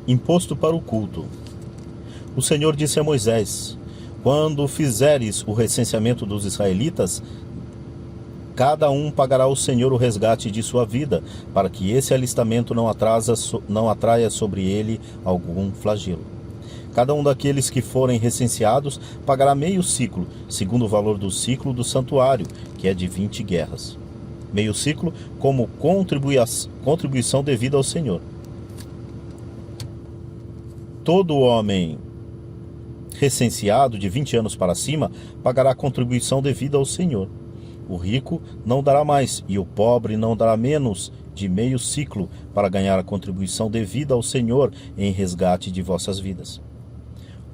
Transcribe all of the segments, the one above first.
Imposto para o culto. O Senhor disse a Moisés: quando fizeres o recenseamento dos israelitas, cada um pagará ao Senhor o resgate de sua vida, para que esse alistamento não atraia sobre ele algum flagelo. Cada um daqueles que forem recenseados pagará meio siclo, segundo o valor do siclo do santuário, que é de 20 guerras. Meio siclo como contribuição devida ao Senhor. Todo homem recenseado de 20 anos para cima pagará a contribuição devida ao Senhor. O rico não dará mais, e o pobre não dará menos de meio siclo para ganhar a contribuição devida ao Senhor em resgate de vossas vidas.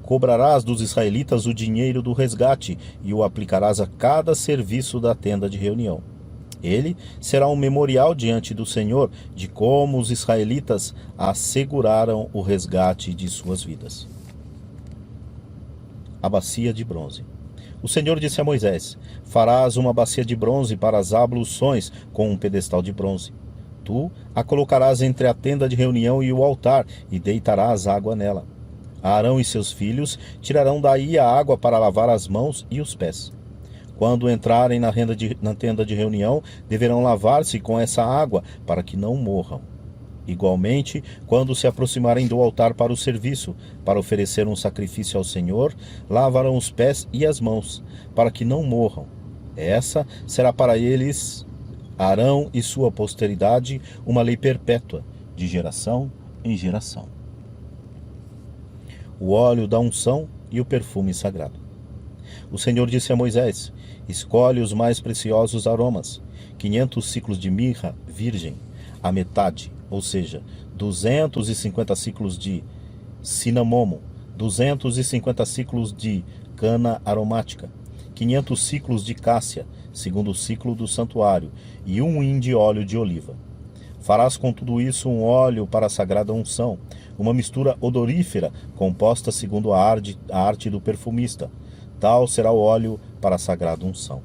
Cobrarás dos israelitas o dinheiro do resgate e o aplicarás a cada serviço da tenda de reunião. Ele será um memorial diante do Senhor de como os israelitas asseguraram o resgate de suas vidas. A bacia de bronze. O Senhor disse a Moisés: farás uma bacia de bronze para as abluções com um pedestal de bronze. Tu a colocarás entre a tenda de reunião e o altar e deitarás água nela. Arão e seus filhos tirarão daí a água para lavar as mãos e os pés. Quando entrarem na tenda de reunião, deverão lavar-se com essa água para que não morram. Igualmente, quando se aproximarem do altar para o serviço, para oferecer um sacrifício ao Senhor, lavarão os pés e as mãos, para que não morram. Essa será para eles, Arão e sua posteridade, uma lei perpétua, de geração em geração. O óleo da unção e o perfume sagrado. O Senhor disse a Moisés: escolhe os mais preciosos aromas, 500 ciclos de mirra virgem, a metade, ou seja, 250 ciclos de cinamomo, 250 ciclos de cana aromática, 500 ciclos de cássia, segundo o ciclo do santuário, e um hin de óleo de oliva. Farás com tudo isso um óleo para a sagrada unção, uma mistura odorífera composta segundo a arte do perfumista. Tal será o óleo para a sagrada unção.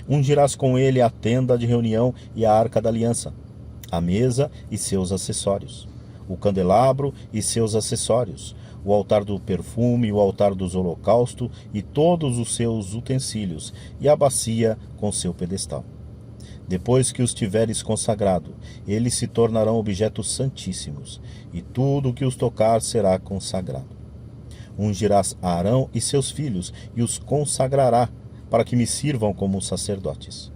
Ungirás com ele a tenda de reunião e a arca da aliança, a mesa e seus acessórios, o candelabro e seus acessórios, o altar do perfume, o altar dos holocaustos e todos os seus utensílios, e a bacia com seu pedestal. Depois que os tiveres consagrado, eles se tornarão objetos santíssimos, e tudo o que os tocar será consagrado. Ungirás a Arão e seus filhos, e os consagrará, para que me sirvam como sacerdotes.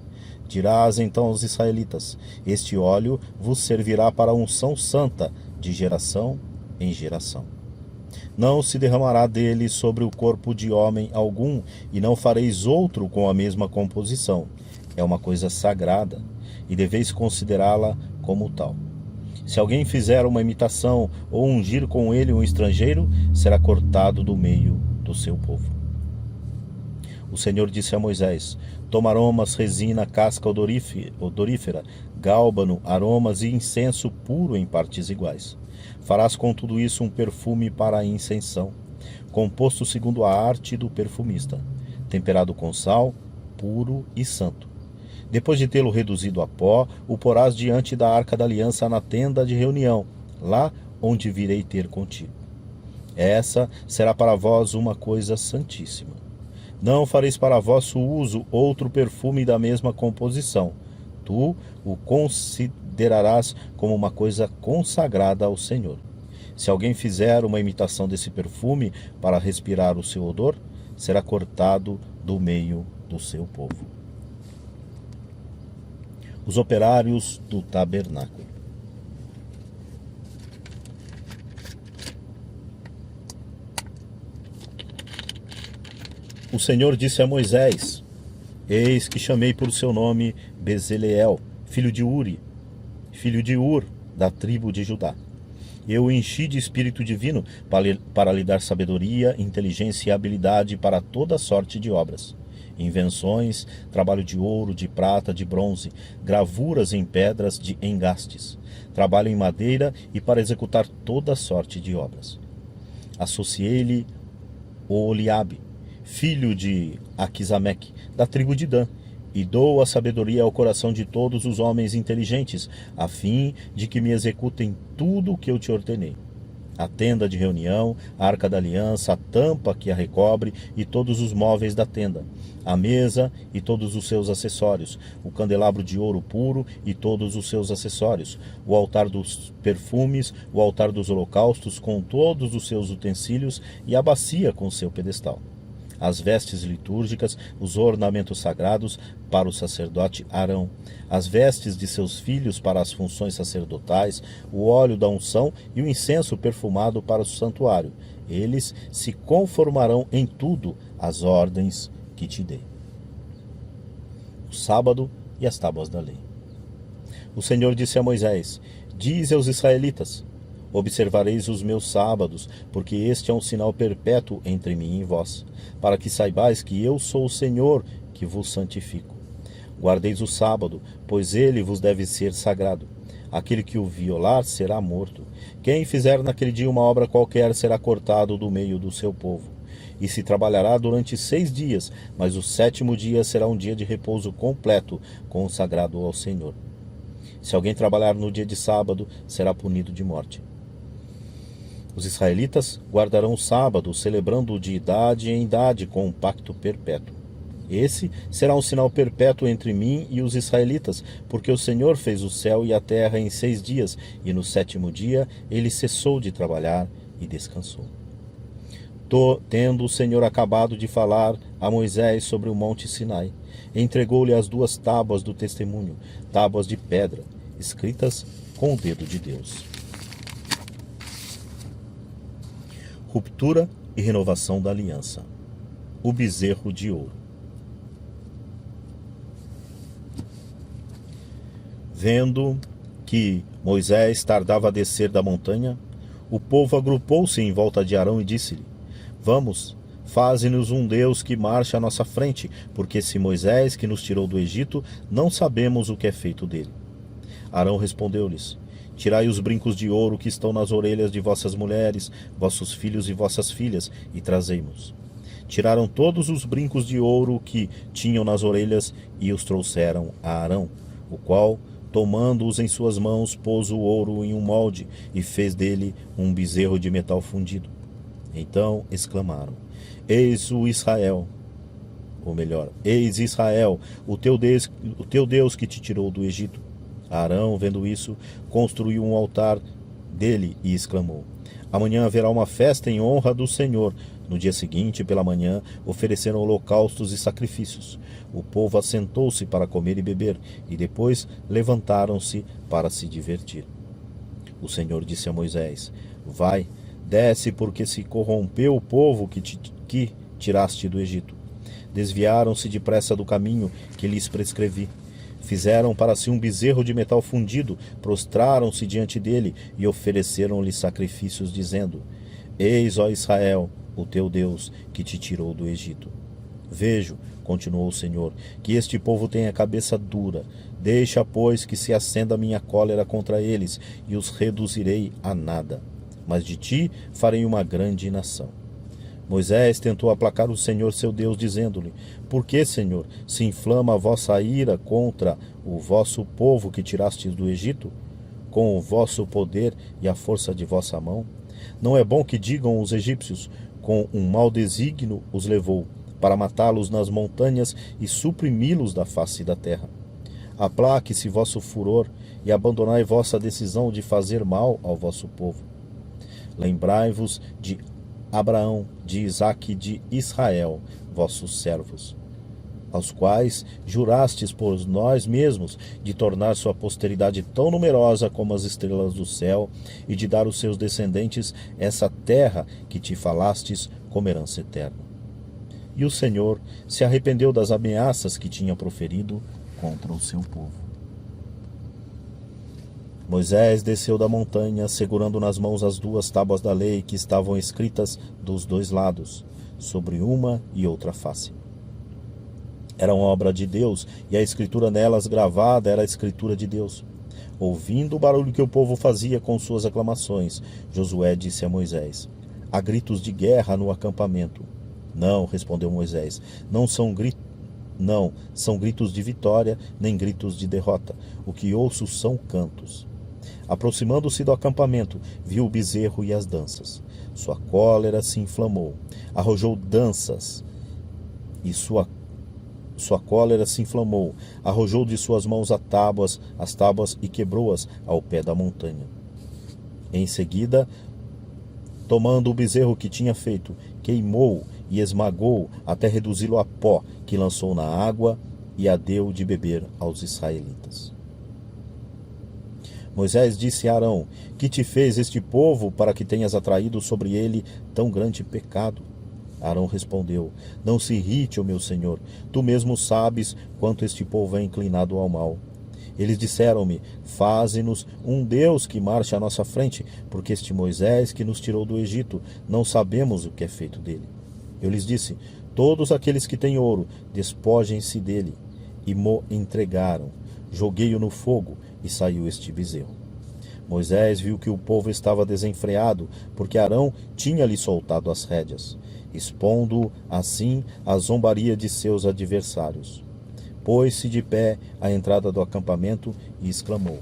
Dirás então aos israelitas: este óleo vos servirá para a unção santa, de geração em geração. Não se derramará dele sobre o corpo de homem algum, e não fareis outro com a mesma composição. É uma coisa sagrada, e deveis considerá-la como tal. Se alguém fizer uma imitação ou ungir com ele um estrangeiro, será cortado do meio do seu povo. O Senhor disse a Moisés: toma aromas, resina, casca odorífera, gálbano, aromas e incenso puro em partes iguais. Farás com tudo isso um perfume para a incensão, composto segundo a arte do perfumista, temperado com sal, puro e santo. Depois de tê-lo reduzido a pó, o porás diante da arca da aliança na tenda de reunião, lá onde virei ter contigo. Essa será para vós uma coisa santíssima. Não fareis para vosso uso outro perfume da mesma composição. Tu o considerarás como uma coisa consagrada ao Senhor. Se alguém fizer uma imitação desse perfume para respirar o seu odor, será cortado do meio do seu povo. Os operários do tabernáculo. O Senhor disse a Moisés: eis que chamei por seu nome Bezaleel, filho de Ur, da tribo de Judá. Eu o enchi de espírito divino para lhe dar sabedoria, inteligência e habilidade para toda sorte de obras, invenções, trabalho de ouro, de prata, de bronze, gravuras em pedras de engastes, trabalho em madeira e para executar toda sorte de obras. Associei-lhe Oliabe, filho de Aquisameque, da tribo de Dan, e dou a sabedoria ao coração de todos os homens inteligentes, a fim de que me executem tudo o que eu te ordenei. a tenda de reunião, a arca da aliança, a tampa que a recobre e todos os móveis da tenda, a mesa e todos os seus acessórios, o candelabro de ouro puro e todos os seus acessórios, o altar dos perfumes, o altar dos holocaustos com todos os seus utensílios e a bacia com seu pedestal, as vestes litúrgicas, os ornamentos sagrados para o sacerdote Arão, as vestes de seus filhos para as funções sacerdotais, o óleo da unção e o incenso perfumado para o santuário. Eles se conformarão em tudo às ordens que te dei. O sábado e as tábuas da lei. O Senhor disse a Moisés: dize aos israelitas: observareis os meus sábados, porque este é um sinal perpétuo entre mim e vós, para que saibais que eu sou o Senhor que vos santifico. Guardeis o sábado, pois ele vos deve ser sagrado. Aquele que o violar será morto. Quem fizer naquele dia uma obra qualquer será cortado do meio do seu povo. E se trabalhará durante 6 dias, mas o 7º dia será um dia de repouso completo, consagrado ao Senhor. Se alguém trabalhar no dia de sábado, será punido de morte. Os israelitas guardarão o sábado, celebrando-o de idade em idade com um pacto perpétuo. Esse será um sinal perpétuo entre mim e os israelitas, porque o Senhor fez o céu e a terra em 6 dias, e no 7º dia ele cessou de trabalhar e descansou. Tendo o Senhor acabado de falar a Moisés sobre o monte Sinai, entregou-lhe as 2 tábuas do testemunho, tábuas de pedra, escritas com o dedo de Deus. Ruptura e renovação da aliança. O bezerro de ouro. Vendo que Moisés tardava a descer da montanha, o povo agrupou-se em volta de Arão e disse-lhe: vamos, faze-nos um Deus que marche à nossa frente, porque esse Moisés que nos tirou do Egito, não sabemos o que é feito dele. Arão respondeu-lhes: tirai os brincos de ouro que estão nas orelhas de vossas mulheres, vossos filhos e vossas filhas, e trazei-mos. Tiraram todos os brincos de ouro que tinham nas orelhas e os trouxeram a Arão, o qual, tomando-os em suas mãos, pôs o ouro em um molde e fez dele um bezerro de metal fundido. Então exclamaram: eis Israel, o teu Deus que te tirou do Egito. Arão, vendo isso, construiu um altar dele e exclamou: amanhã haverá uma festa em honra do Senhor. No dia seguinte, pela manhã, ofereceram holocaustos e sacrifícios. O povo assentou-se para comer e beber, e depois levantaram-se para se divertir. O Senhor disse a Moisés: vai, desce, porque se corrompeu o povo que tiraste do Egito. Desviaram-se depressa do caminho que lhes prescrevi. Fizeram para si um bezerro de metal fundido, prostraram-se diante dele e ofereceram-lhe sacrifícios, dizendo: eis, ó Israel, o teu Deus, que te tirou do Egito. Vejo, continuou o Senhor, que este povo tem a cabeça dura. Deixa, pois, que se acenda a minha cólera contra eles, e os reduzirei a nada. Mas de ti farei uma grande nação. Moisés tentou aplacar o Senhor seu Deus, dizendo-lhe: por que, Senhor, se inflama a vossa ira contra o vosso povo que tirastes do Egito, com o vosso poder e a força de vossa mão? Não é bom que digam os egípcios: com um mau desígnio os levou, para matá-los nas montanhas e suprimi-los da face da terra. Aplaque-se vosso furor e abandonai vossa decisão de fazer mal ao vosso povo. Lembrai-vos de Abraão, de Isaque e de Israel, vossos servos, aos quais jurastes por nós mesmos de tornar sua posteridade tão numerosa como as estrelas do céu e de dar aos seus descendentes essa terra que te falastes como herança eterna. E o Senhor se arrependeu das ameaças que tinha proferido contra o seu povo. Moisés desceu da montanha, segurando nas mãos as 2 tábuas da lei que estavam escritas dos 2 lados, sobre uma e outra face. Eram obra de Deus, e a escritura nelas gravada era a escritura de Deus. Ouvindo o barulho que o povo fazia com suas aclamações, Josué disse a Moisés: há gritos de guerra no acampamento. Não, respondeu Moisés, são gritos de vitória, nem gritos de derrota. O que ouço são cantos. Aproximando-se do acampamento, viu o bezerro e as danças. Sua cólera se inflamou, arrojou danças, e sua cólera se inflamou, arrojou de suas mãos as tábuas e quebrou-as ao pé da montanha. Em seguida, tomando o bezerro que tinha feito, queimou e esmagou até reduzi-lo a pó, que lançou na água e a deu de beber aos israelitas. Moisés disse a Arão: que te fez este povo para que tenhas atraído sobre ele tão grande pecado? Arão respondeu: não se irrite, ó meu senhor, tu mesmo sabes quanto este povo é inclinado ao mal. Eles disseram-me: faze-nos um Deus que marche à nossa frente, porque este Moisés que nos tirou do Egito, não sabemos o que é feito dele. Eu lhes disse: todos aqueles que têm ouro, despojem-se dele. E mo entregaram. Joguei-o no fogo, e saiu este bezerro. Moisés viu que o povo estava desenfreado, porque Arão tinha-lhe soltado as rédeas, expondo assim a zombaria de seus adversários. Pôs-se de pé à entrada do acampamento e exclamou: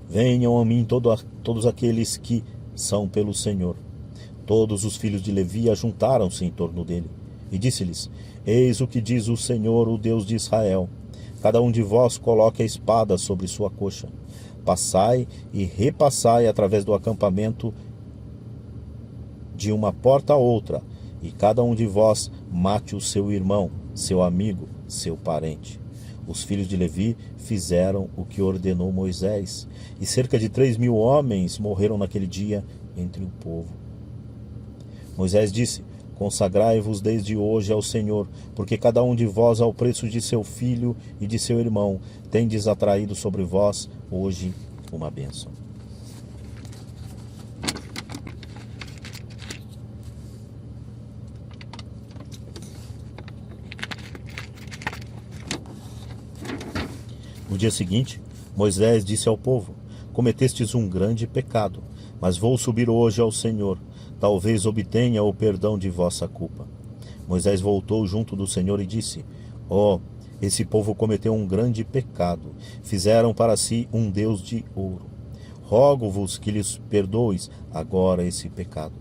venham a mim todos aqueles que são pelo Senhor. Todos os filhos de Levi ajuntaram-se em torno dele, e disse-lhes: eis o que diz o Senhor, o Deus de Israel: cada um de vós coloque a espada sobre sua coxa. Passai e repassai através do acampamento de uma porta a outra, e cada um de vós mate o seu irmão, seu amigo, seu parente. Os filhos de Levi fizeram o que ordenou Moisés, e cerca de 3.000 homens morreram naquele dia entre o povo. Moisés disse: consagrai-vos desde hoje ao Senhor, porque cada um de vós, ao preço de seu filho e de seu irmão, tendes atraído sobre vós hoje uma bênção. No dia seguinte, Moisés disse ao povo: cometestes um grande pecado, mas vou subir hoje ao Senhor. Talvez obtenha o perdão de vossa culpa. Moisés voltou junto do Senhor e disse: esse povo cometeu um grande pecado. Fizeram para si um Deus de ouro. Rogo-vos que lhes perdoeis agora esse pecado.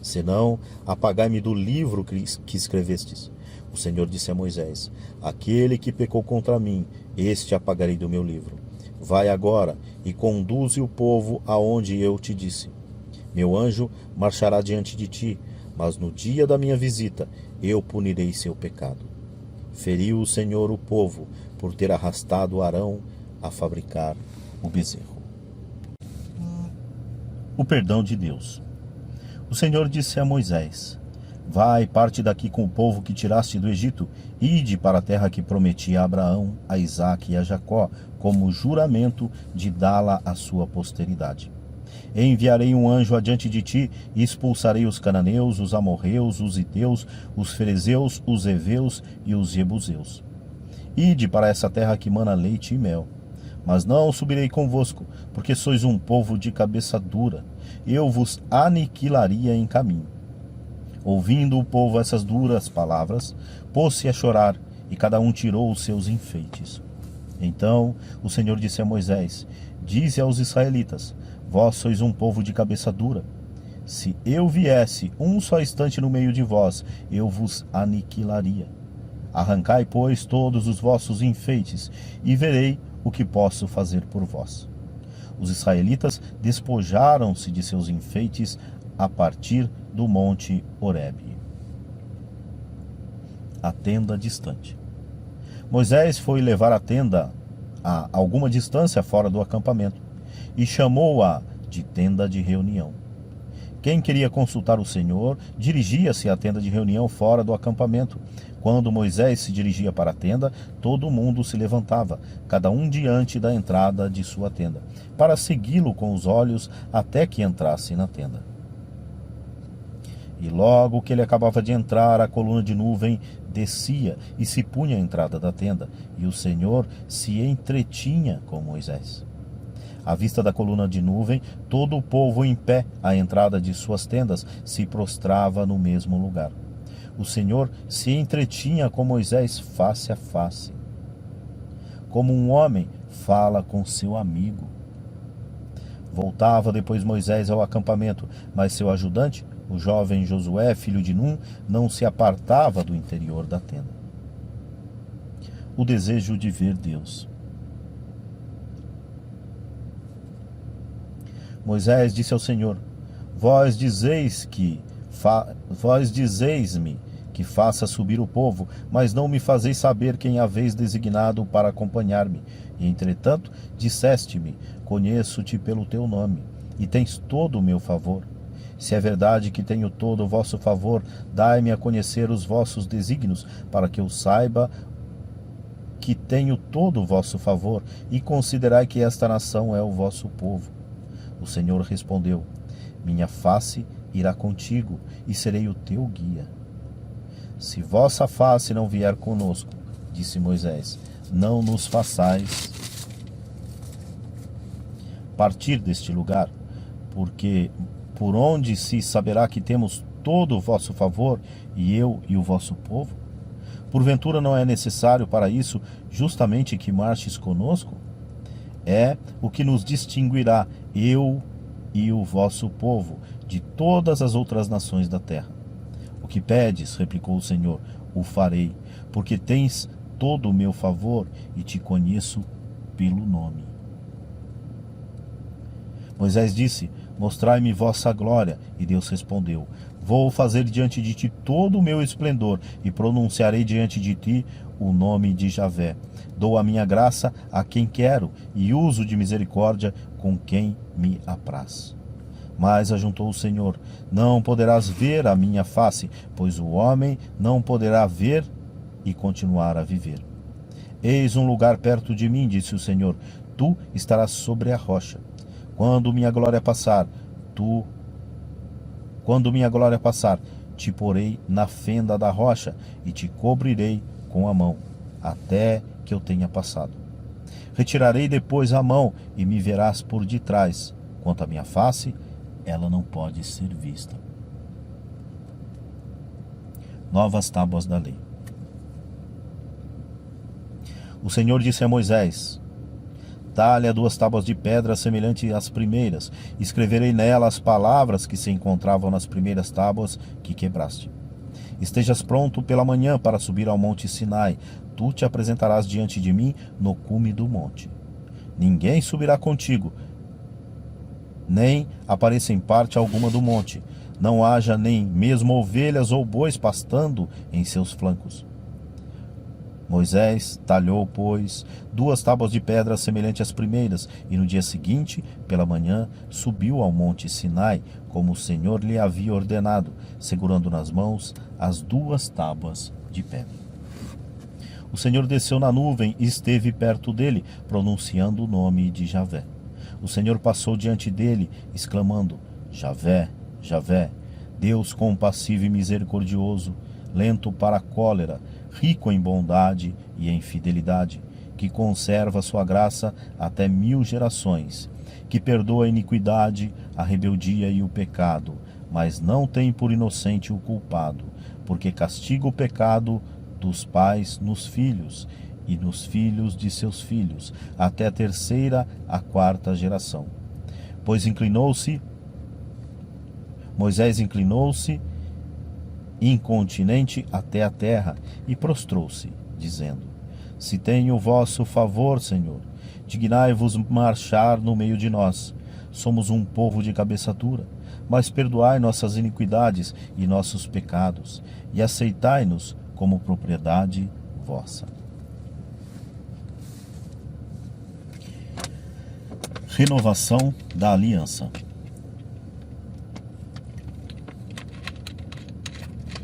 Senão, apagai-me do livro que escrevestes. O Senhor disse a Moisés: aquele que pecou contra mim, este apagarei do meu livro. Vai agora e conduze o povo aonde eu te disse. Meu anjo marchará diante de ti, mas no dia da minha visita eu punirei seu pecado. Feriu o Senhor o povo por ter arrastado Arão a fabricar o bezerro. O perdão de Deus. O Senhor disse a Moisés: vai, parte daqui com o povo que tiraste do Egito, ide para a terra que prometi a Abraão, a Isaque e a Jacó, como juramento de dá-la à sua posteridade. Enviarei um anjo adiante de ti, e expulsarei os cananeus, os amorreus, os iteus, os ferezeus, os heveus e os jebuseus. Ide para essa terra que mana leite e mel. Mas não subirei convosco, porque sois um povo de cabeça dura. Eu vos aniquilaria em caminho. Ouvindo o povo essas duras palavras, pôs-se a chorar, e cada um tirou os seus enfeites. Então o Senhor disse a Moisés: dize aos israelitas: vós sois um povo de cabeça dura. Se eu viesse um só instante no meio de vós, eu vos aniquilaria. Arrancai, pois, todos os vossos enfeites, e verei o que posso fazer por vós. Os israelitas despojaram-se de seus enfeites a partir do monte Horebe. A tenda distante. Moisés foi levar a tenda a alguma distância fora do acampamento, e chamou-a de tenda de reunião. Quem queria consultar o Senhor, dirigia-se à tenda de reunião fora do acampamento. Quando Moisés se dirigia para a tenda, todo mundo se levantava, cada um diante da entrada de sua tenda, para segui-lo com os olhos até que entrasse na tenda. E logo que ele acabava de entrar, a coluna de nuvem descia e se punha à entrada da tenda, e o Senhor se entretinha com Moisés. À vista da coluna de nuvem, todo o povo em pé à entrada de suas tendas se prostrava no mesmo lugar. O Senhor se entretinha com Moisés face a face, como um homem fala com seu amigo. Voltava depois Moisés ao acampamento, mas seu ajudante, o jovem Josué, filho de Num, não se apartava do interior da tenda. O desejo de ver Deus. Moisés disse ao Senhor: Vós dizeis-me que faça subir o povo, mas não me fazeis saber quem haveis designado para acompanhar-me. E, entretanto, disseste-me: Conheço-te pelo teu nome, e tens todo o meu favor. Se é verdade que tenho todo o vosso favor, dai-me a conhecer os vossos desígnios, para que eu saiba que tenho todo o vosso favor, e considerai que esta nação é o vosso povo. O Senhor respondeu: Minha face irá contigo, e serei o teu guia. Se vossa face não vier conosco, disse Moisés, não nos façais partir deste lugar, porque por onde se saberá que temos todo o vosso favor, e eu e o vosso povo? Porventura não é necessário para isso justamente que marches conosco? É o que nos distinguirá, eu e o vosso povo, de todas as outras nações da terra. O que pedes, replicou o Senhor, o farei, porque tens todo o meu favor e te conheço pelo nome. Moisés disse: Mostrai-me vossa glória. E Deus respondeu: Vou fazer diante de ti todo o meu esplendor, e pronunciarei diante de ti o nome de Javé. Dou a minha graça a quem quero, e uso de misericórdia com quem me apraz. Mas ajuntou o Senhor: Não poderás ver a minha face, pois o homem não poderá ver e continuar a viver. Eis um lugar perto de mim, disse o Senhor, tu estarás sobre a rocha. Quando minha glória passar, te porei na fenda da rocha e te cobrirei com a mão, até que eu tenha passado. Retirarei depois a mão e me verás por detrás. Quanto à minha face, ela não pode ser vista. Novas tábuas da lei. O Senhor disse a Moisés: Talha 2 tábuas de pedra semelhantes às primeiras. Escreverei nelas as palavras que se encontravam nas primeiras tábuas que quebraste. Estejas pronto pela manhã para subir ao monte Sinai. Tu te apresentarás diante de mim no cume do monte. Ninguém subirá contigo, nem apareça em parte alguma do monte. Não haja nem mesmo ovelhas ou bois pastando em seus flancos. Moisés talhou, pois, 2 tábuas de pedra semelhantes às primeiras, e no dia seguinte, pela manhã, subiu ao monte Sinai, como o Senhor lhe havia ordenado, segurando nas mãos as 2 tábuas de pedra. O Senhor desceu na nuvem e esteve perto dele, pronunciando o nome de Javé. O Senhor passou diante dele, exclamando: Javé, Javé, Deus compassivo e misericordioso, lento para a cólera, rico em bondade e em fidelidade, que conserva sua graça até 1000 gerações, que perdoa a iniquidade, a rebeldia e o pecado, mas não tem por inocente o culpado, porque castiga o pecado dos pais nos filhos, e nos filhos de seus filhos, até a 3ª, a 4ª geração. Moisés inclinou-se incontinente até a terra e prostrou-se, dizendo: Se tenho o vosso favor, Senhor, dignai-vos marchar no meio de nós. Somos um povo de cabeça dura, mas perdoai nossas iniquidades e nossos pecados, e aceitai-nos como propriedade vossa. Renovação da aliança.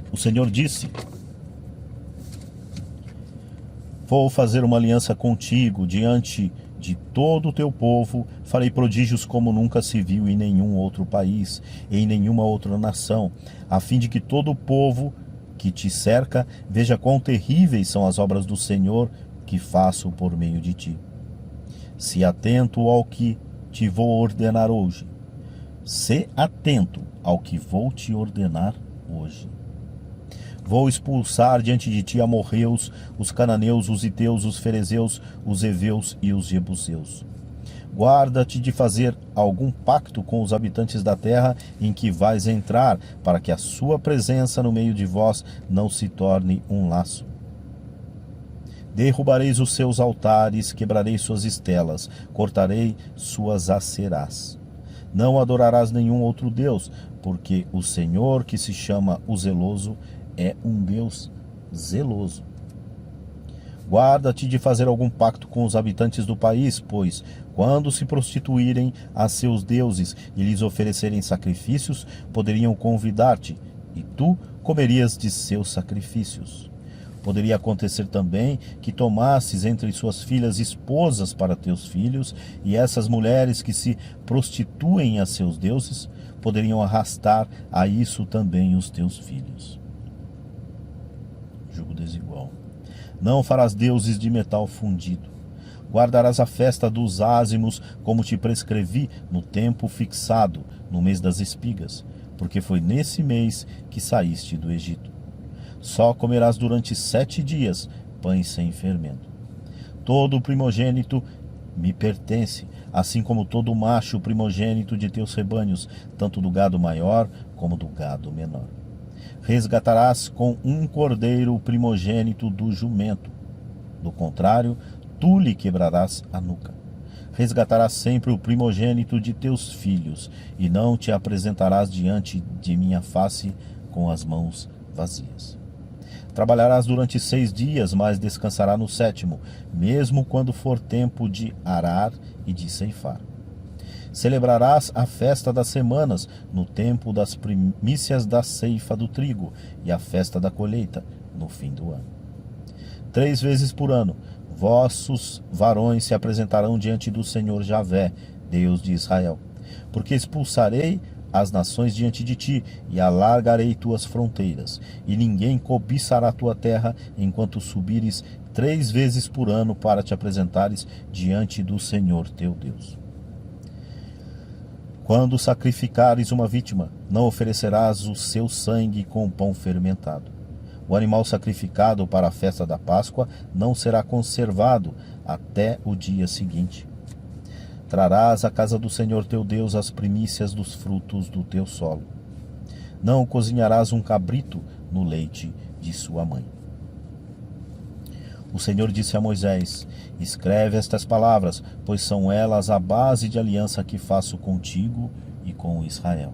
O Senhor disse: Vou fazer uma aliança contigo diante de todo o teu povo, farei prodígios como nunca se viu em nenhum outro país, em nenhuma outra nação, a fim de que todo o povo que te cerca veja quão terríveis são as obras do Senhor que faço por meio de ti. Se atento ao que te vou ordenar hoje. Se atento ao que vou te ordenar hoje. Vou expulsar diante de ti amorreus, os cananeus, os iteus, os ferezeus, os heveus e os jebuseus. Guarda-te de fazer algum pacto com os habitantes da terra em que vais entrar, para que a sua presença no meio de vós não se torne um laço. Derrubareis os seus altares, quebrarei suas estelas, cortarei suas acerás. Não adorarás nenhum outro Deus, porque o Senhor, que se chama o Zeloso, é um Deus zeloso. Guarda-te de fazer algum pacto com os habitantes do país, pois, quando se prostituírem a seus deuses e lhes oferecerem sacrifícios, poderiam convidar-te, e tu comerias de seus sacrifícios. Poderia acontecer também que tomasses entre suas filhas esposas para teus filhos, e essas mulheres que se prostituem a seus deuses poderiam arrastar a isso também os teus filhos. Jugo desigual. Não farás deuses de metal fundido. Guardarás a festa dos ázimos, como te prescrevi, no tempo fixado, no mês das espigas, porque foi nesse mês que saíste do Egito. Só comerás durante 7 dias pães sem fermento. Todo o primogênito me pertence, assim como todo macho primogênito de teus rebanhos, tanto do gado maior como do gado menor. Resgatarás com um cordeiro o primogênito do jumento. Do contrário, tu lhe quebrarás a nuca. Resgatarás sempre o primogênito de teus filhos, e não te apresentarás diante de minha face com as mãos vazias. Trabalharás durante 6 dias, mas descansará no 7º, mesmo quando for tempo de arar e de ceifar. Celebrarás a festa das semanas, no tempo das primícias da ceifa do trigo, e a festa da colheita, no fim do ano. 3 vezes por ano, vossos varões se apresentarão diante do Senhor Javé, Deus de Israel, porque expulsarei as nações diante de ti, e alargarei tuas fronteiras, e ninguém cobiçará tua terra, enquanto subires 3 vezes por ano para te apresentares diante do Senhor teu Deus. Quando sacrificares uma vítima, não oferecerás o seu sangue com pão fermentado. O animal sacrificado para a festa da Páscoa não será conservado até o dia seguinte. Trarás à casa do Senhor teu Deus as primícias dos frutos do teu solo. Não cozinharás um cabrito no leite de sua mãe. O Senhor disse a Moisés: escreve estas palavras, pois são elas a base de aliança que faço contigo e com Israel.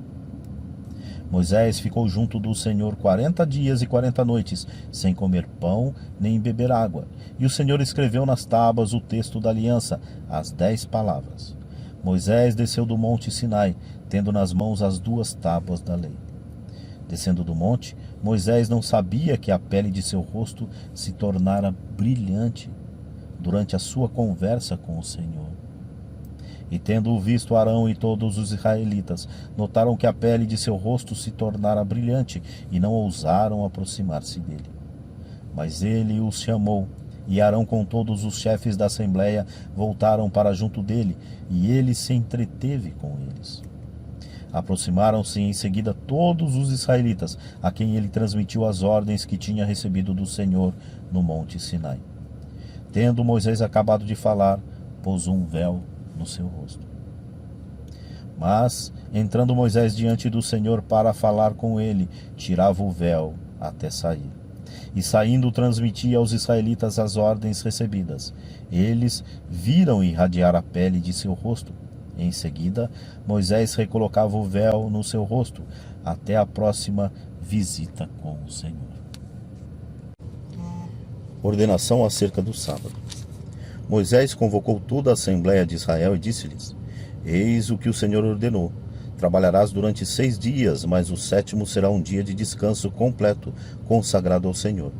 Moisés ficou junto do Senhor 40 dias e 40 noites, sem comer pão nem beber água. E o Senhor escreveu nas tábuas o texto da aliança, as 10 palavras. Moisés desceu do monte Sinai, tendo nas mãos as 2 tábuas da lei. Descendo do monte, Moisés não sabia que a pele de seu rosto se tornara brilhante durante a sua conversa com o Senhor. E tendo-o visto Arão e todos os israelitas, notaram que a pele de seu rosto se tornara brilhante e não ousaram aproximar-se dele. Mas ele os chamou, e Arão com todos os chefes da assembleia voltaram para junto dele, e ele se entreteve com eles. Aproximaram-se em seguida todos os israelitas, a quem ele transmitiu as ordens que tinha recebido do Senhor no monte Sinai. Tendo Moisés acabado de falar, pôs um véu no seu rosto. Mas, entrando Moisés diante do Senhor para falar com ele, tirava o véu até sair. E saindo transmitia aos israelitas as ordens recebidas. Eles viram irradiar a pele de seu rosto. Em seguida, Moisés recolocava o véu no seu rosto, até a próxima visita com o Senhor. Ordenação acerca do sábado. Moisés convocou toda a Assembleia de Israel e disse-lhes: eis o que o Senhor ordenou. Trabalharás durante 6 dias, mas o 7º será um dia de descanso completo, consagrado ao Senhor.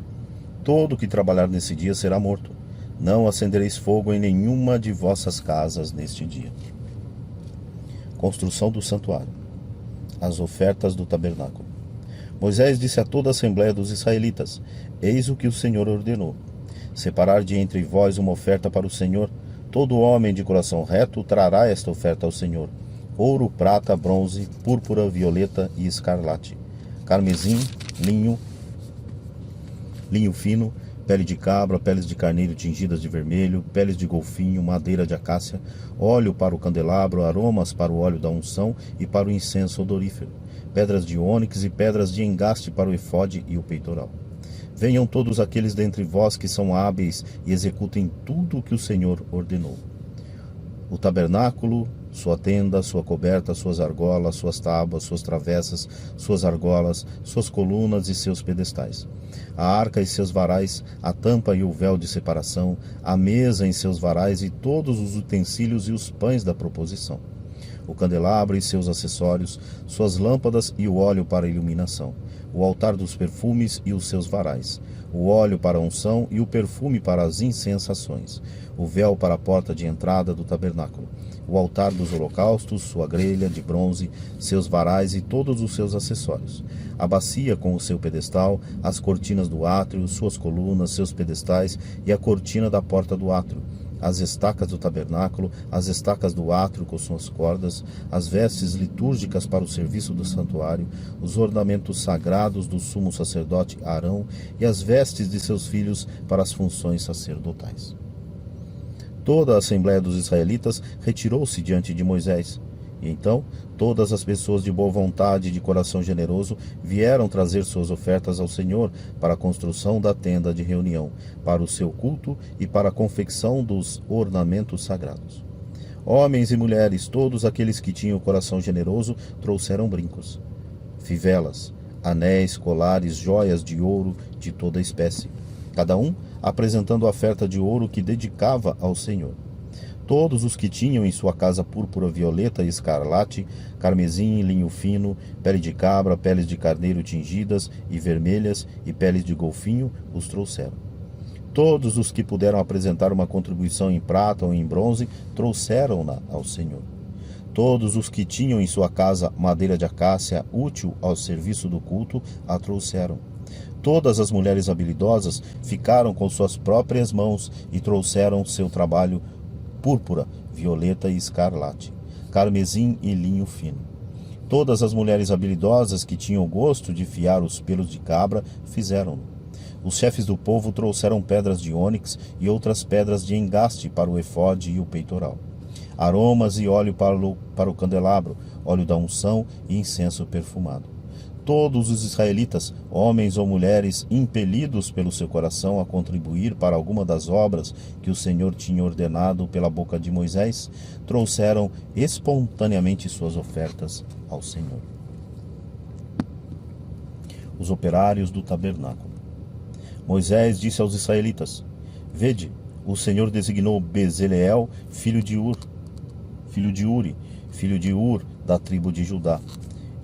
Todo que trabalhar nesse dia será morto. Não acendereis fogo em nenhuma de vossas casas neste dia. Construção do santuário. As ofertas do tabernáculo. Moisés disse a toda a Assembleia dos israelitas: eis o que o Senhor ordenou. Separar de entre vós uma oferta para o Senhor. Todo homem de coração reto trará esta oferta ao Senhor: ouro, prata, bronze, púrpura, violeta e escarlate, carmesim, linho fino, pele de cabra, peles de carneiro tingidas de vermelho, peles de golfinho, madeira de acácia, óleo para o candelabro, aromas para o óleo da unção e para o incenso odorífero, pedras de ônix e pedras de engaste para o efode e o peitoral. Venham todos aqueles dentre vós que são hábeis e executem tudo o que o Senhor ordenou. O tabernáculo, sua tenda, sua coberta, suas argolas, suas tábuas, suas travessas, suas argolas, suas colunas e seus pedestais. A arca e seus varais, a tampa e o véu de separação, a mesa em seus varais e todos os utensílios e os pães da proposição. O candelabro e seus acessórios, suas lâmpadas e o óleo para iluminação. O altar dos perfumes e os seus varais. O óleo para a unção e o perfume para as incensações. O véu para a porta de entrada do tabernáculo. O altar dos holocaustos, sua grelha de bronze, seus varais e todos os seus acessórios. A bacia com o seu pedestal, as cortinas do átrio, suas colunas, seus pedestais e a cortina da porta do átrio. As estacas do tabernáculo, as estacas do átrio com suas cordas, as vestes litúrgicas para o serviço do santuário, os ornamentos sagrados do sumo sacerdote Arão e as vestes de seus filhos para as funções sacerdotais. Toda a assembléia dos israelitas retirou-se diante de Moisés. E então todas as pessoas de boa vontade e de coração generoso vieram trazer suas ofertas ao Senhor para a construção da tenda de reunião, para o seu culto e para a confecção dos ornamentos sagrados. Homens e mulheres, todos aqueles que tinham o coração generoso, trouxeram brincos, fivelas, anéis, colares, joias de ouro de toda espécie, cada um apresentando a oferta de ouro que dedicava ao Senhor. Todos os que tinham em sua casa púrpura, violeta e escarlate, carmesim, linho fino, pele de cabra, peles de carneiro tingidas e vermelhas e peles de golfinho, os trouxeram. Todos os que puderam apresentar uma contribuição em prata ou em bronze, trouxeram-na ao Senhor. Todos os que tinham em sua casa madeira de acácia útil ao serviço do culto, a trouxeram. Todas as mulheres habilidosas ficaram com suas próprias mãos e trouxeram seu trabalho púrpura, violeta e escarlate, carmesim e linho fino. Todas as mulheres habilidosas que tinham gosto de fiar os pelos de cabra fizeram-no. Os chefes do povo trouxeram pedras de ônix e outras pedras de engaste para o efode e o peitoral, aromas e óleo para o candelabro, óleo da unção e incenso perfumado. Todos os israelitas, homens ou mulheres, impelidos pelo seu coração a contribuir para alguma das obras que o Senhor tinha ordenado pela boca de Moisés, trouxeram espontaneamente suas ofertas ao Senhor. Os operários do tabernáculo. Moisés disse aos israelitas: Vede, o Senhor designou Bezaleel, filho de Uri, filho de Ur, da tribo de Judá.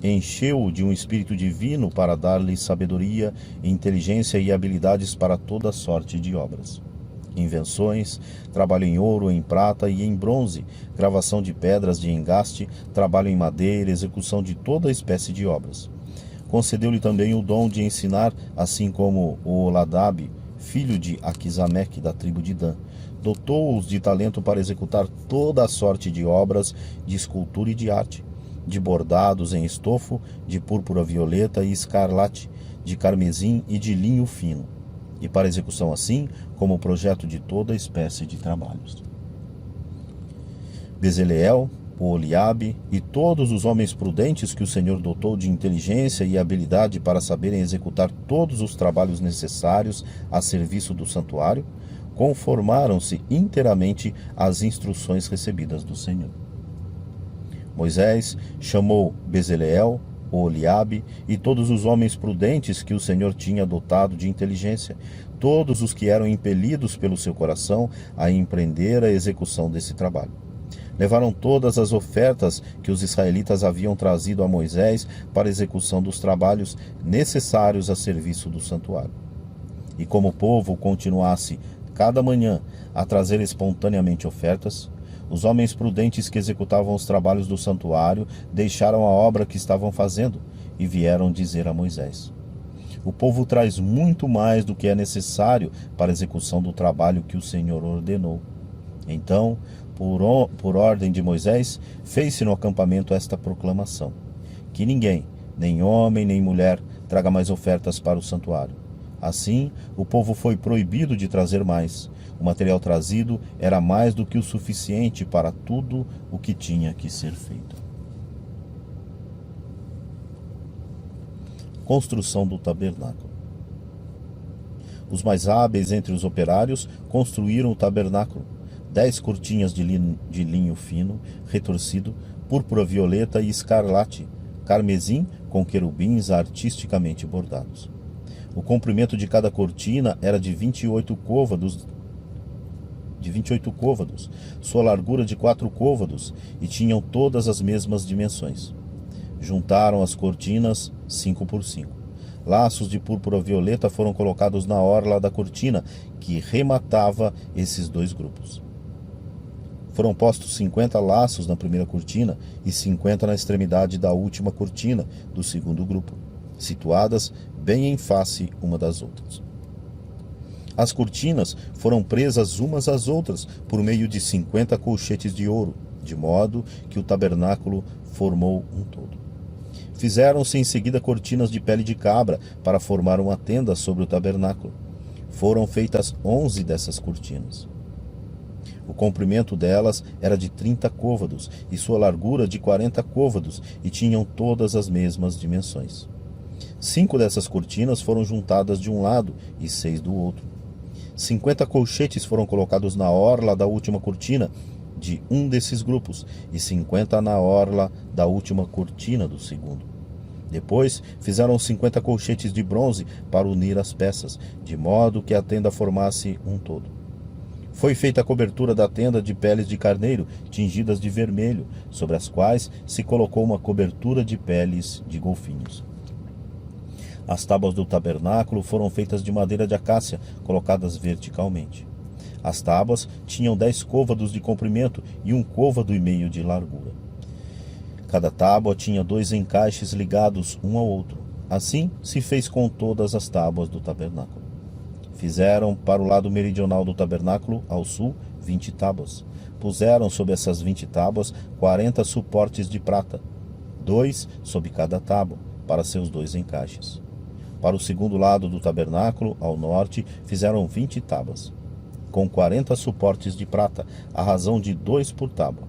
Encheu-o de um espírito divino para dar-lhe sabedoria, inteligência e habilidades para toda sorte de obras. Invenções, trabalho em ouro, em prata e em bronze, gravação de pedras de engaste, trabalho em madeira, execução de toda espécie de obras. Concedeu-lhe também o dom de ensinar, assim como o Oladab, filho de Aquisameque, da tribo de Dan. Dotou-os de talento para executar toda a sorte de obras de escultura e de arte, de bordados em estofo, de púrpura violeta e escarlate, de carmesim e de linho fino, e para execução assim como o projeto de toda espécie de trabalhos. Bezaleel, Oliabe e todos os homens prudentes que o Senhor dotou de inteligência e habilidade para saberem executar todos os trabalhos necessários a serviço do santuário, conformaram-se inteiramente às instruções recebidas do Senhor. Moisés chamou Bezaleel, Oliabe e todos os homens prudentes que o Senhor tinha dotado de inteligência, todos os que eram impelidos pelo seu coração a empreender a execução desse trabalho. Levaram todas as ofertas que os israelitas haviam trazido a Moisés para a execução dos trabalhos necessários a serviço do santuário. E como o povo continuasse cada manhã a trazer espontaneamente ofertas, os homens prudentes que executavam os trabalhos do santuário deixaram a obra que estavam fazendo e vieram dizer a Moisés: O povo traz muito mais do que é necessário para a execução do trabalho que o Senhor ordenou. Então, por ordem de Moisés, fez-se no acampamento esta proclamação: que ninguém, nem homem nem mulher, traga mais ofertas para o santuário. Assim, o povo foi proibido de trazer mais. O material trazido era mais do que o suficiente para tudo o que tinha que ser feito. Construção do tabernáculo. Os mais hábeis entre os operários construíram o tabernáculo. 10 cortinhas de linho fino, retorcido, púrpura violeta e escarlate, carmesim com querubins artisticamente bordados. O comprimento de cada cortina era de 28 côvados, sua largura de 4 côvados, e tinham todas as mesmas dimensões. Juntaram as cortinas 5 por 5. Laços de púrpura violeta foram colocados na orla da cortina, que rematava esses 2 grupos. Foram postos 50 laços na primeira cortina e 50 na extremidade da última cortina do segundo grupo, situadas bem em face uma das outras. As cortinas foram presas umas às outras por meio de 50 colchetes de ouro, de modo que o tabernáculo formou um todo. Fizeram-se em seguida cortinas de pele de cabra para formar uma tenda sobre o tabernáculo. Foram feitas 11 dessas cortinas. O comprimento delas era de 30 côvados e sua largura de 40 côvados, e tinham todas as mesmas dimensões. 5 dessas cortinas foram juntadas de um lado e 6 do outro. 50 colchetes foram colocados na orla da última cortina de um desses grupos e 50 na orla da última cortina do segundo. Depois fizeram 50 colchetes de bronze para unir as peças, de modo que a tenda formasse um todo. Foi feita a cobertura da tenda de peles de carneiro tingidas de vermelho, sobre as quais se colocou uma cobertura de peles de golfinhos. As tábuas do tabernáculo foram feitas de madeira de acácia, colocadas verticalmente. As tábuas tinham 10 côvados de comprimento e 1,5 côvado de largura. Cada tábua tinha 2 encaixes ligados um ao outro. Assim se fez com todas as tábuas do tabernáculo. Fizeram para o lado meridional do tabernáculo, ao sul, 20 tábuas. Puseram sobre essas 20 tábuas 40 suportes de prata, 2 sob cada tábua, para seus 2 encaixes. Para o segundo lado do tabernáculo, ao norte, fizeram 20 tábuas, com 40 suportes de prata, à razão de 2 por tábua.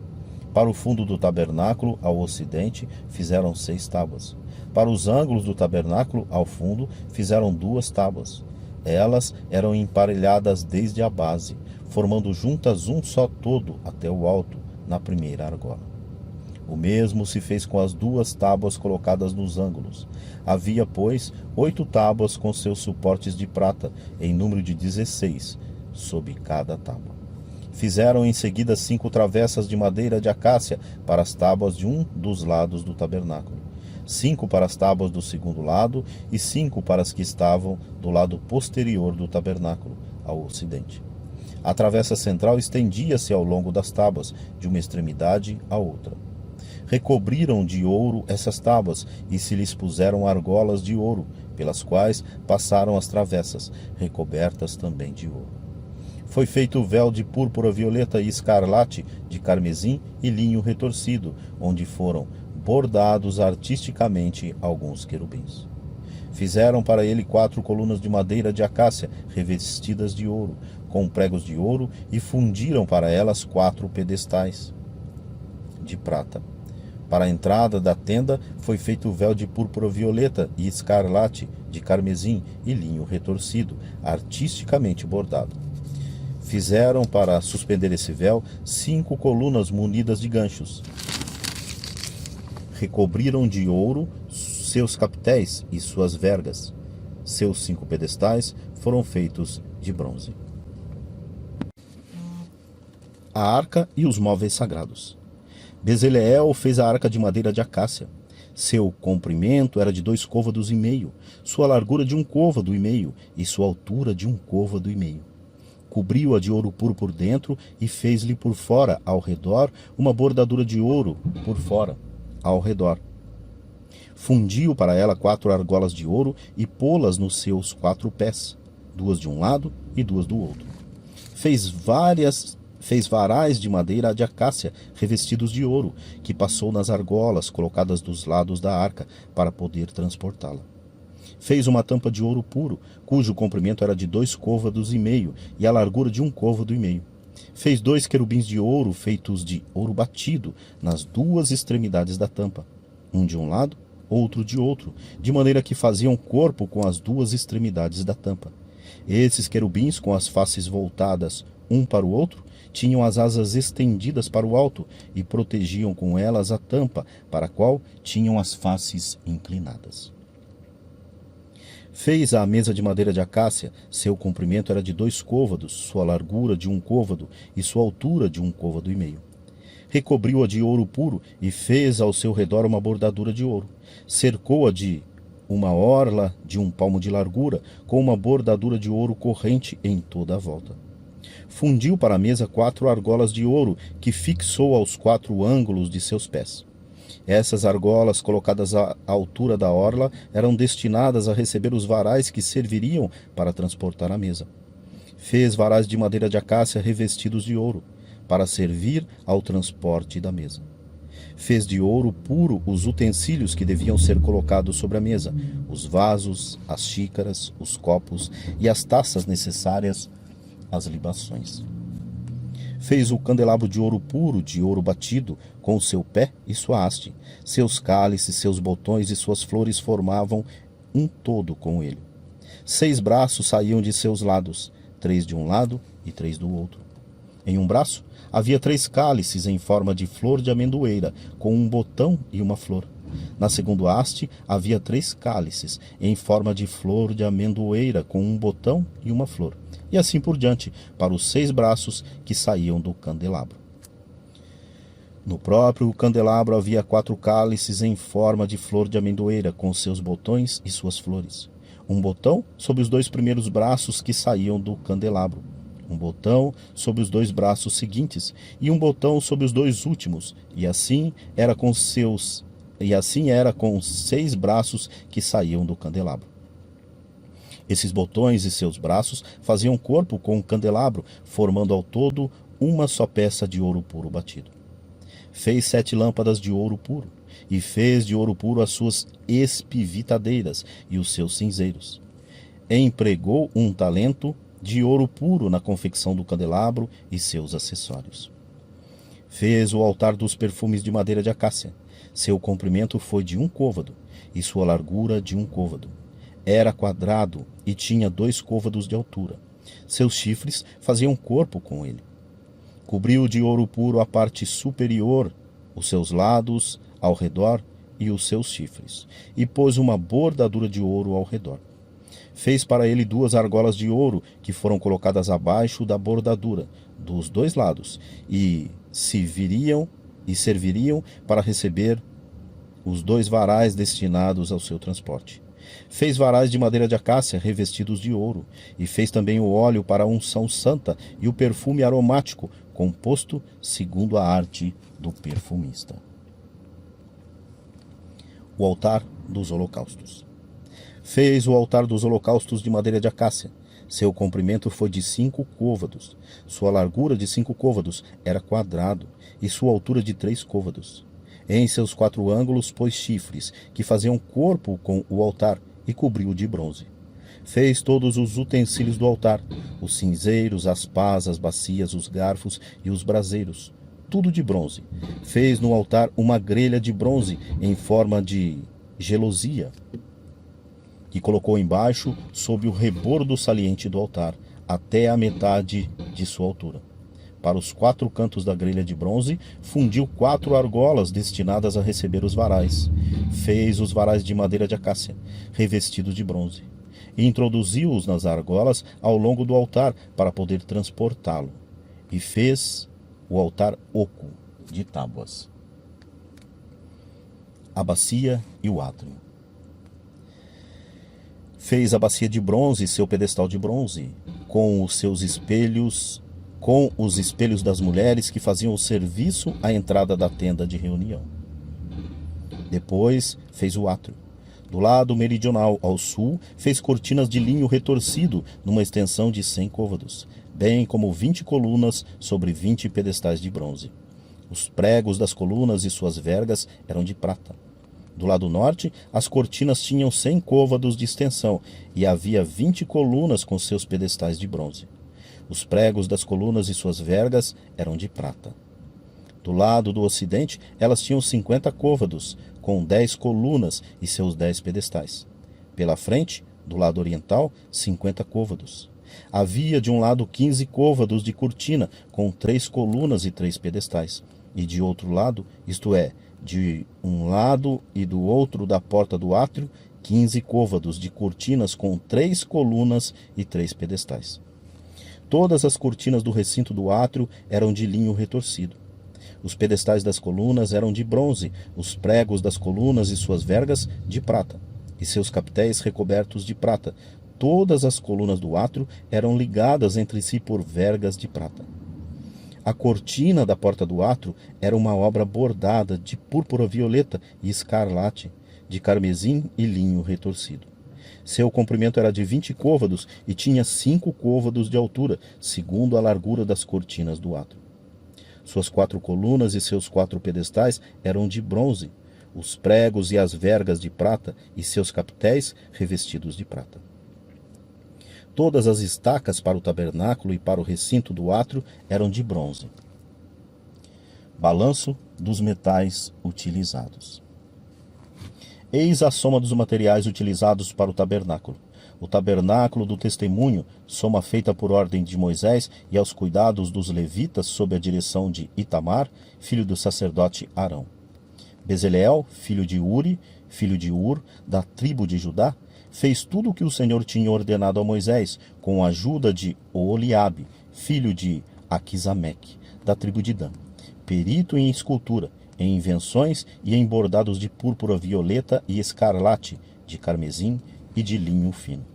Para o fundo do tabernáculo, ao ocidente, fizeram 6 tábuas. Para os ângulos do tabernáculo, ao fundo, fizeram 2 tábuas. Elas eram emparelhadas desde a base, formando juntas um só todo até o alto, na primeira argola. O mesmo se fez com as 2 tábuas colocadas nos ângulos. Havia, pois, 8 tábuas com seus suportes de prata, em número de 16, sob cada tábua. Fizeram em seguida 5 travessas de madeira de acácia para as tábuas de um dos lados do tabernáculo, 5 para as tábuas do segundo lado e 5 para as que estavam do lado posterior do tabernáculo, ao ocidente. A travessa central estendia-se ao longo das tábuas, de uma extremidade à outra. Recobriram de ouro essas tábuas e se lhes puseram argolas de ouro, pelas quais passaram as travessas, recobertas também de ouro. Foi feito o véu de púrpura violeta e escarlate, de carmesim e linho retorcido, onde foram bordados artisticamente alguns querubins. Fizeram para ele 4 colunas de madeira de acácia, revestidas de ouro, com pregos de ouro, e fundiram para elas 4 pedestais de prata. Para a entrada da tenda foi feito o véu de púrpura violeta e escarlate, de carmesim e linho retorcido, artisticamente bordado. Fizeram para suspender esse véu 5 colunas munidas de ganchos. Recobriram de ouro seus capitéis e suas vergas. Seus 5 pedestais foram feitos de bronze. A arca e os móveis sagrados. Bezaleel fez a arca de madeira de acácia. Seu comprimento era de 2,5 côvados, sua largura de 1,5 côvado e sua altura de 1,5 côvado. Cobriu-a de ouro puro por dentro e fez-lhe por fora, ao redor, uma bordadura de ouro por fora, ao redor. Fundiu para ela 4 argolas de ouro e pô-las nos seus 4 pés, 2 de um lado e 2 do outro. Fez varais de madeira de acácia revestidos de ouro, que passou nas argolas colocadas dos lados da arca para poder transportá-la. Fez uma tampa de ouro puro, cujo comprimento era de 2,5 côvados e a largura de 1,5 côvado. Fez 2 querubins de ouro feitos de ouro batido nas 2 extremidades da tampa, um de um lado, outro de outro, de maneira que faziam corpo com as 2 extremidades da tampa. Esses querubins, com as faces voltadas um para o outro, tinham as asas estendidas para o alto e protegiam com elas a tampa, para a qual tinham as faces inclinadas. Fez a mesa de madeira de acácia, seu comprimento era de 2 côvados, sua largura de 1 côvado e sua altura de 1,5 côvado. Recobriu-a de ouro puro e fez ao seu redor uma bordadura de ouro. Cercou-a de uma orla de 1 palmo de largura, com uma bordadura de ouro corrente em toda a volta. Fundiu para a mesa 4 argolas de ouro, que fixou aos 4 ângulos de seus pés. Essas argolas, colocadas à altura da orla, eram destinadas a receber os varais que serviriam para transportar a mesa. Fez varais de madeira de acácia revestidos de ouro, para servir ao transporte da mesa. Fez de ouro puro os utensílios que deviam ser colocados sobre a mesa, os vasos, as xícaras, os copos e as taças necessárias às libações. Fez o candelabro de ouro puro, de ouro batido, com o seu pé e sua haste. Seus cálices, seus botões e suas flores formavam um todo com ele. 6 braços saíam de seus lados, 3 de um lado e 3 do outro. Em um braço havia 3 cálices em forma de flor de amendoeira, com um botão e uma flor. Na segunda haste havia 3 cálices em forma de flor de amendoeira, com um botão e uma flor. E assim por diante, para os 6 braços que saíam do candelabro. No próprio candelabro havia 4 cálices em forma de flor de amendoeira, com seus botões e suas flores. Um botão sobre os 2 primeiros braços que saíam do candelabro, um botão sobre os 2 braços seguintes, e um botão sobre os 2 últimos, e assim era com os 6 braços que saíam do candelabro. Esses botões e seus braços faziam corpo com o candelabro, formando ao todo uma só peça de ouro puro batido. Fez 7 lâmpadas de ouro puro, e fez de ouro puro as suas espivitadeiras e os seus cinzeiros. Empregou 1 talento de ouro puro na confecção do candelabro e seus acessórios. Fez o altar dos perfumes de madeira de acácia. Seu comprimento foi de 1 côvado, e sua largura de 1 côvado. Era quadrado e tinha 2 côvados de altura. Seus chifres faziam corpo com ele. Cobriu de ouro puro a parte superior, os seus lados, ao redor e os seus chifres, e pôs uma bordadura de ouro ao redor. Fez para ele 2 argolas de ouro, que foram colocadas abaixo da bordadura, dos 2 lados, e serviriam para receber os 2 varais destinados ao seu transporte. Fez varais de madeira de acácia revestidos de ouro, e fez também o óleo para a unção santa e o perfume aromático, composto segundo a arte do perfumista. O altar dos holocaustos. Fez o altar dos holocaustos de madeira de acácia. Seu comprimento foi de 5 côvados, sua largura de 5 côvados era quadrado, e sua altura de 3 côvados. Em seus 4 ângulos pôs chifres, que faziam corpo com o altar, e cobriu de bronze. Fez todos os utensílios do altar, os cinzeiros, as pás, as bacias, os garfos e os braseiros, tudo de bronze. Fez no altar uma grelha de bronze em forma de gelosia, que colocou embaixo sob o rebordo saliente do altar, até a metade de sua altura. Para os 4 cantos da grelha de bronze, fundiu 4 argolas destinadas a receber os varais. Fez os varais de madeira de acácia, revestidos de bronze, e introduziu-os nas argolas ao longo do altar para poder transportá-lo. E fez o altar oco de tábuas. A bacia e o átrio. Fez a bacia de bronze, seu pedestal de bronze, com os espelhos das mulheres que faziam o serviço à entrada da tenda de reunião. Depois fez o átrio. Do lado meridional ao sul, fez cortinas de linho retorcido numa extensão de 100 côvados, bem como 20 colunas sobre 20 pedestais de bronze. Os pregos das colunas e suas vergas eram de prata. Do lado norte, as cortinas tinham 100 côvados de extensão e havia 20 colunas com seus pedestais de bronze. Os pregos das colunas e suas vergas eram de prata. Do lado do ocidente, elas tinham 50 côvados, com 10 colunas e seus 10 pedestais. Pela frente, do lado oriental, 50 côvados. Havia de um lado 15 côvados de cortina, com 3 colunas e 3 pedestais. E de outro lado, isto é, de um lado e do outro da porta do átrio, 15 côvados de cortinas com 3 colunas e 3 pedestais. Todas as cortinas do recinto do átrio eram de linho retorcido. Os pedestais das colunas eram de bronze, os pregos das colunas e suas vergas de prata, e seus capitéis recobertos de prata. Todas as colunas do átrio eram ligadas entre si por vergas de prata. A cortina da porta do átrio era uma obra bordada de púrpura violeta e escarlate, de carmesim e linho retorcido. Seu comprimento era de 20 côvados e tinha 5 côvados de altura, segundo a largura das cortinas do átrio. Suas 4 colunas e seus 4 pedestais eram de bronze, os pregos e as vergas de prata e seus capitéis revestidos de prata. Todas as estacas para o tabernáculo e para o recinto do átrio eram de bronze. Balanço dos metais utilizados. Eis a soma dos materiais utilizados para o tabernáculo. O tabernáculo do testemunho, soma feita por ordem de Moisés e aos cuidados dos levitas sob a direção de Itamar, filho do sacerdote Arão. Bezaleel, filho de Uri, filho de Ur, da tribo de Judá, fez tudo o que o Senhor tinha ordenado a Moisés, com a ajuda de Oliabe, filho de Aquisameque, da tribo de Dan, perito em escultura, em invenções e em bordados de púrpura violeta e escarlate, de carmesim e de linho fino.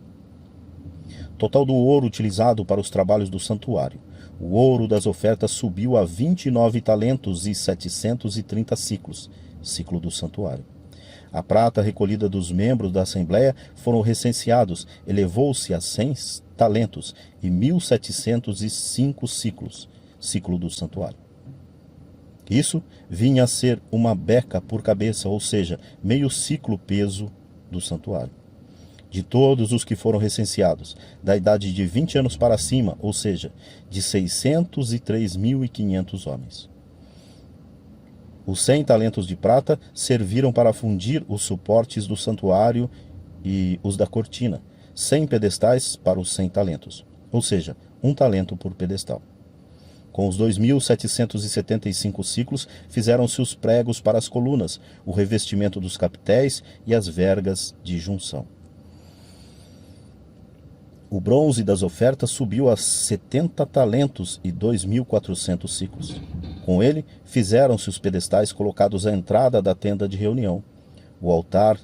Total do ouro utilizado para os trabalhos do santuário. O ouro das ofertas subiu a 29 talentos e 730 ciclos, ciclo do santuário. A prata recolhida dos membros da Assembleia foram recenseados, elevou-se a 100 talentos e 1.705 ciclos, ciclo do santuário. Isso vinha a ser uma beca por cabeça, ou seja, meio ciclo peso do santuário. De todos os que foram recenseados, da idade de 20 anos para cima, ou seja, de 603.500 homens. Os 100 talentos de prata serviram para fundir os suportes do santuário e os da cortina, 100 pedestais para os 100 talentos, ou seja, 1 talento por pedestal. Com os 2.775 ciclos, fizeram-se os pregos para as colunas, o revestimento dos capitéis e as vergas de junção. O bronze das ofertas subiu a 70 talentos e 2.400 ciclos. Com ele, fizeram-se os pedestais colocados à entrada da tenda de reunião, o altar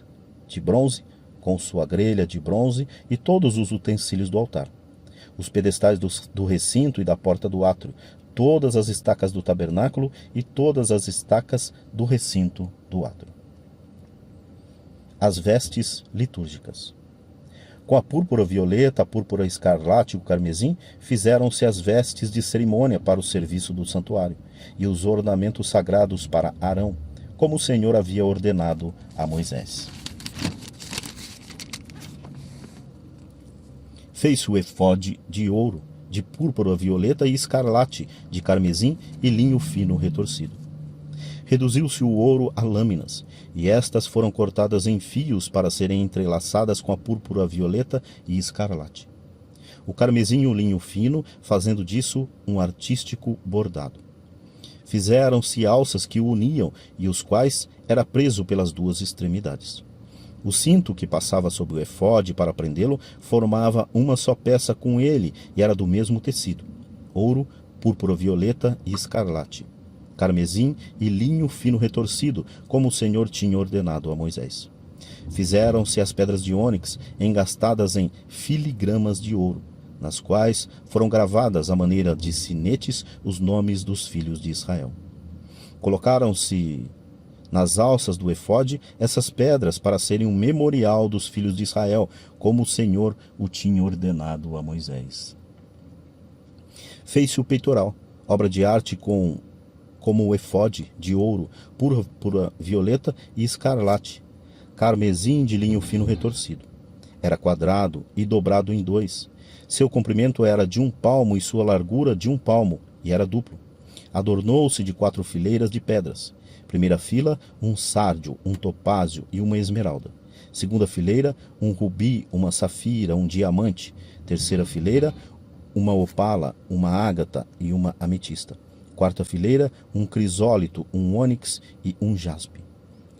de bronze, com sua grelha de bronze e todos os utensílios do altar, os pedestais do recinto e da porta do átrio, todas as estacas do tabernáculo e todas as estacas do recinto do átrio. As vestes litúrgicas. Com a púrpura violeta, a púrpura escarlate e o carmesim, fizeram-se as vestes de cerimônia para o serviço do santuário, e os ornamentos sagrados para Arão, como o Senhor havia ordenado a Moisés. Fez-se o efode de ouro, de púrpura violeta e escarlate, de carmesim e linho fino retorcido. Reduziu-se o ouro a lâminas, e estas foram cortadas em fios para serem entrelaçadas com a púrpura violeta e escarlate. O carmesim e o linho fino, fazendo disso um artístico bordado. Fizeram-se alças que o uniam e os quais era preso pelas duas extremidades. O cinto que passava sobre o efode para prendê-lo formava uma só peça com ele e era do mesmo tecido: ouro, púrpura violeta e escarlate, carmesim e linho fino retorcido, como o Senhor tinha ordenado a Moisés. Fizeram-se as pedras de ônix engastadas em filigramas de ouro, nas quais foram gravadas à maneira de sinetes os nomes dos filhos de Israel. Colocaram-se nas alças do efode essas pedras para serem um memorial dos filhos de Israel, como o Senhor o tinha ordenado a Moisés. Fez-se o peitoral, obra de arte como o efode de ouro, púrpura violeta e escarlate, carmesim de linho fino retorcido. Era quadrado e dobrado em 2. Seu comprimento era de 1 palmo e sua largura de 1 palmo, e era duplo. Adornou-se de 4 fileiras de pedras. Primeira fila, um sárdio, um topázio e uma esmeralda. Segunda fileira, um rubi, uma safira, um diamante. Terceira fileira, uma opala, uma ágata e uma ametista. Quarta fileira, um crisólito, um ônix e um jaspe.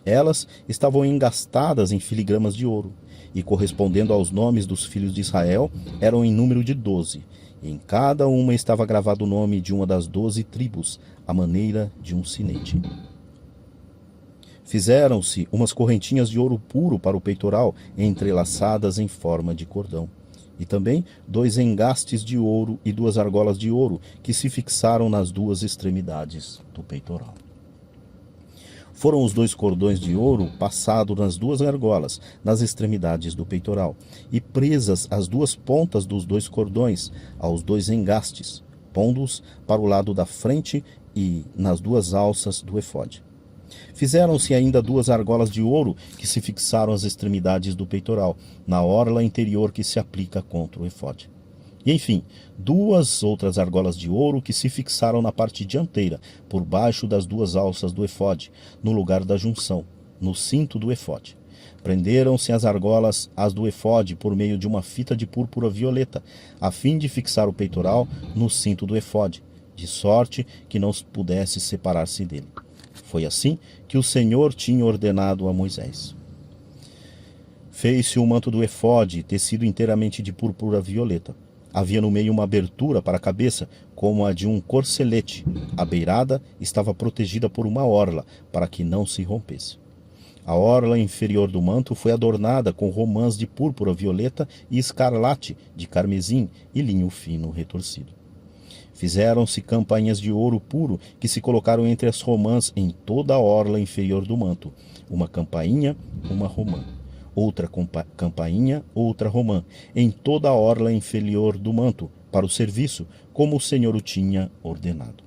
Elas estavam engastadas em filigramas de ouro, e correspondendo aos nomes dos filhos de Israel, eram em número de 12. E em cada uma estava gravado o nome de uma das 12 tribos, à maneira de um sinete. Fizeram-se umas correntinhas de ouro puro para o peitoral, entrelaçadas em forma de cordão. E também 2 engastes de ouro e 2 argolas de ouro, que se fixaram nas 2 extremidades do peitoral. Foram os 2 cordões de ouro passados nas 2 argolas, nas extremidades do peitoral, e presas as 2 pontas dos 2 cordões aos 2 engastes, pondo-os para o lado da frente e nas 2 alças do efode. Fizeram-se ainda 2 argolas de ouro que se fixaram às extremidades do peitoral, na orla interior que se aplica contra o efode. E, enfim, 2 outras argolas de ouro que se fixaram na parte dianteira, por baixo das 2 alças do efode, no lugar da junção, no cinto do efode. Prenderam-se as argolas às do efode por meio de uma fita de púrpura violeta, a fim de fixar o peitoral no cinto do efode, de sorte que não pudesse separar-se dele. Foi assim que o Senhor tinha ordenado a Moisés. Fez-se o manto do efode, tecido inteiramente de púrpura violeta. Havia no meio uma abertura para a cabeça, como a de um corcelete. A beirada estava protegida por uma orla, para que não se rompesse. A orla inferior do manto foi adornada com romãs de púrpura violeta e escarlate, de carmesim e linho fino retorcido. Fizeram-se campainhas de ouro puro que se colocaram entre as romãs em toda a orla inferior do manto. Uma campainha, uma romã. Outra campainha, outra romã, em toda a orla inferior do manto, para o serviço, como o Senhor o tinha ordenado.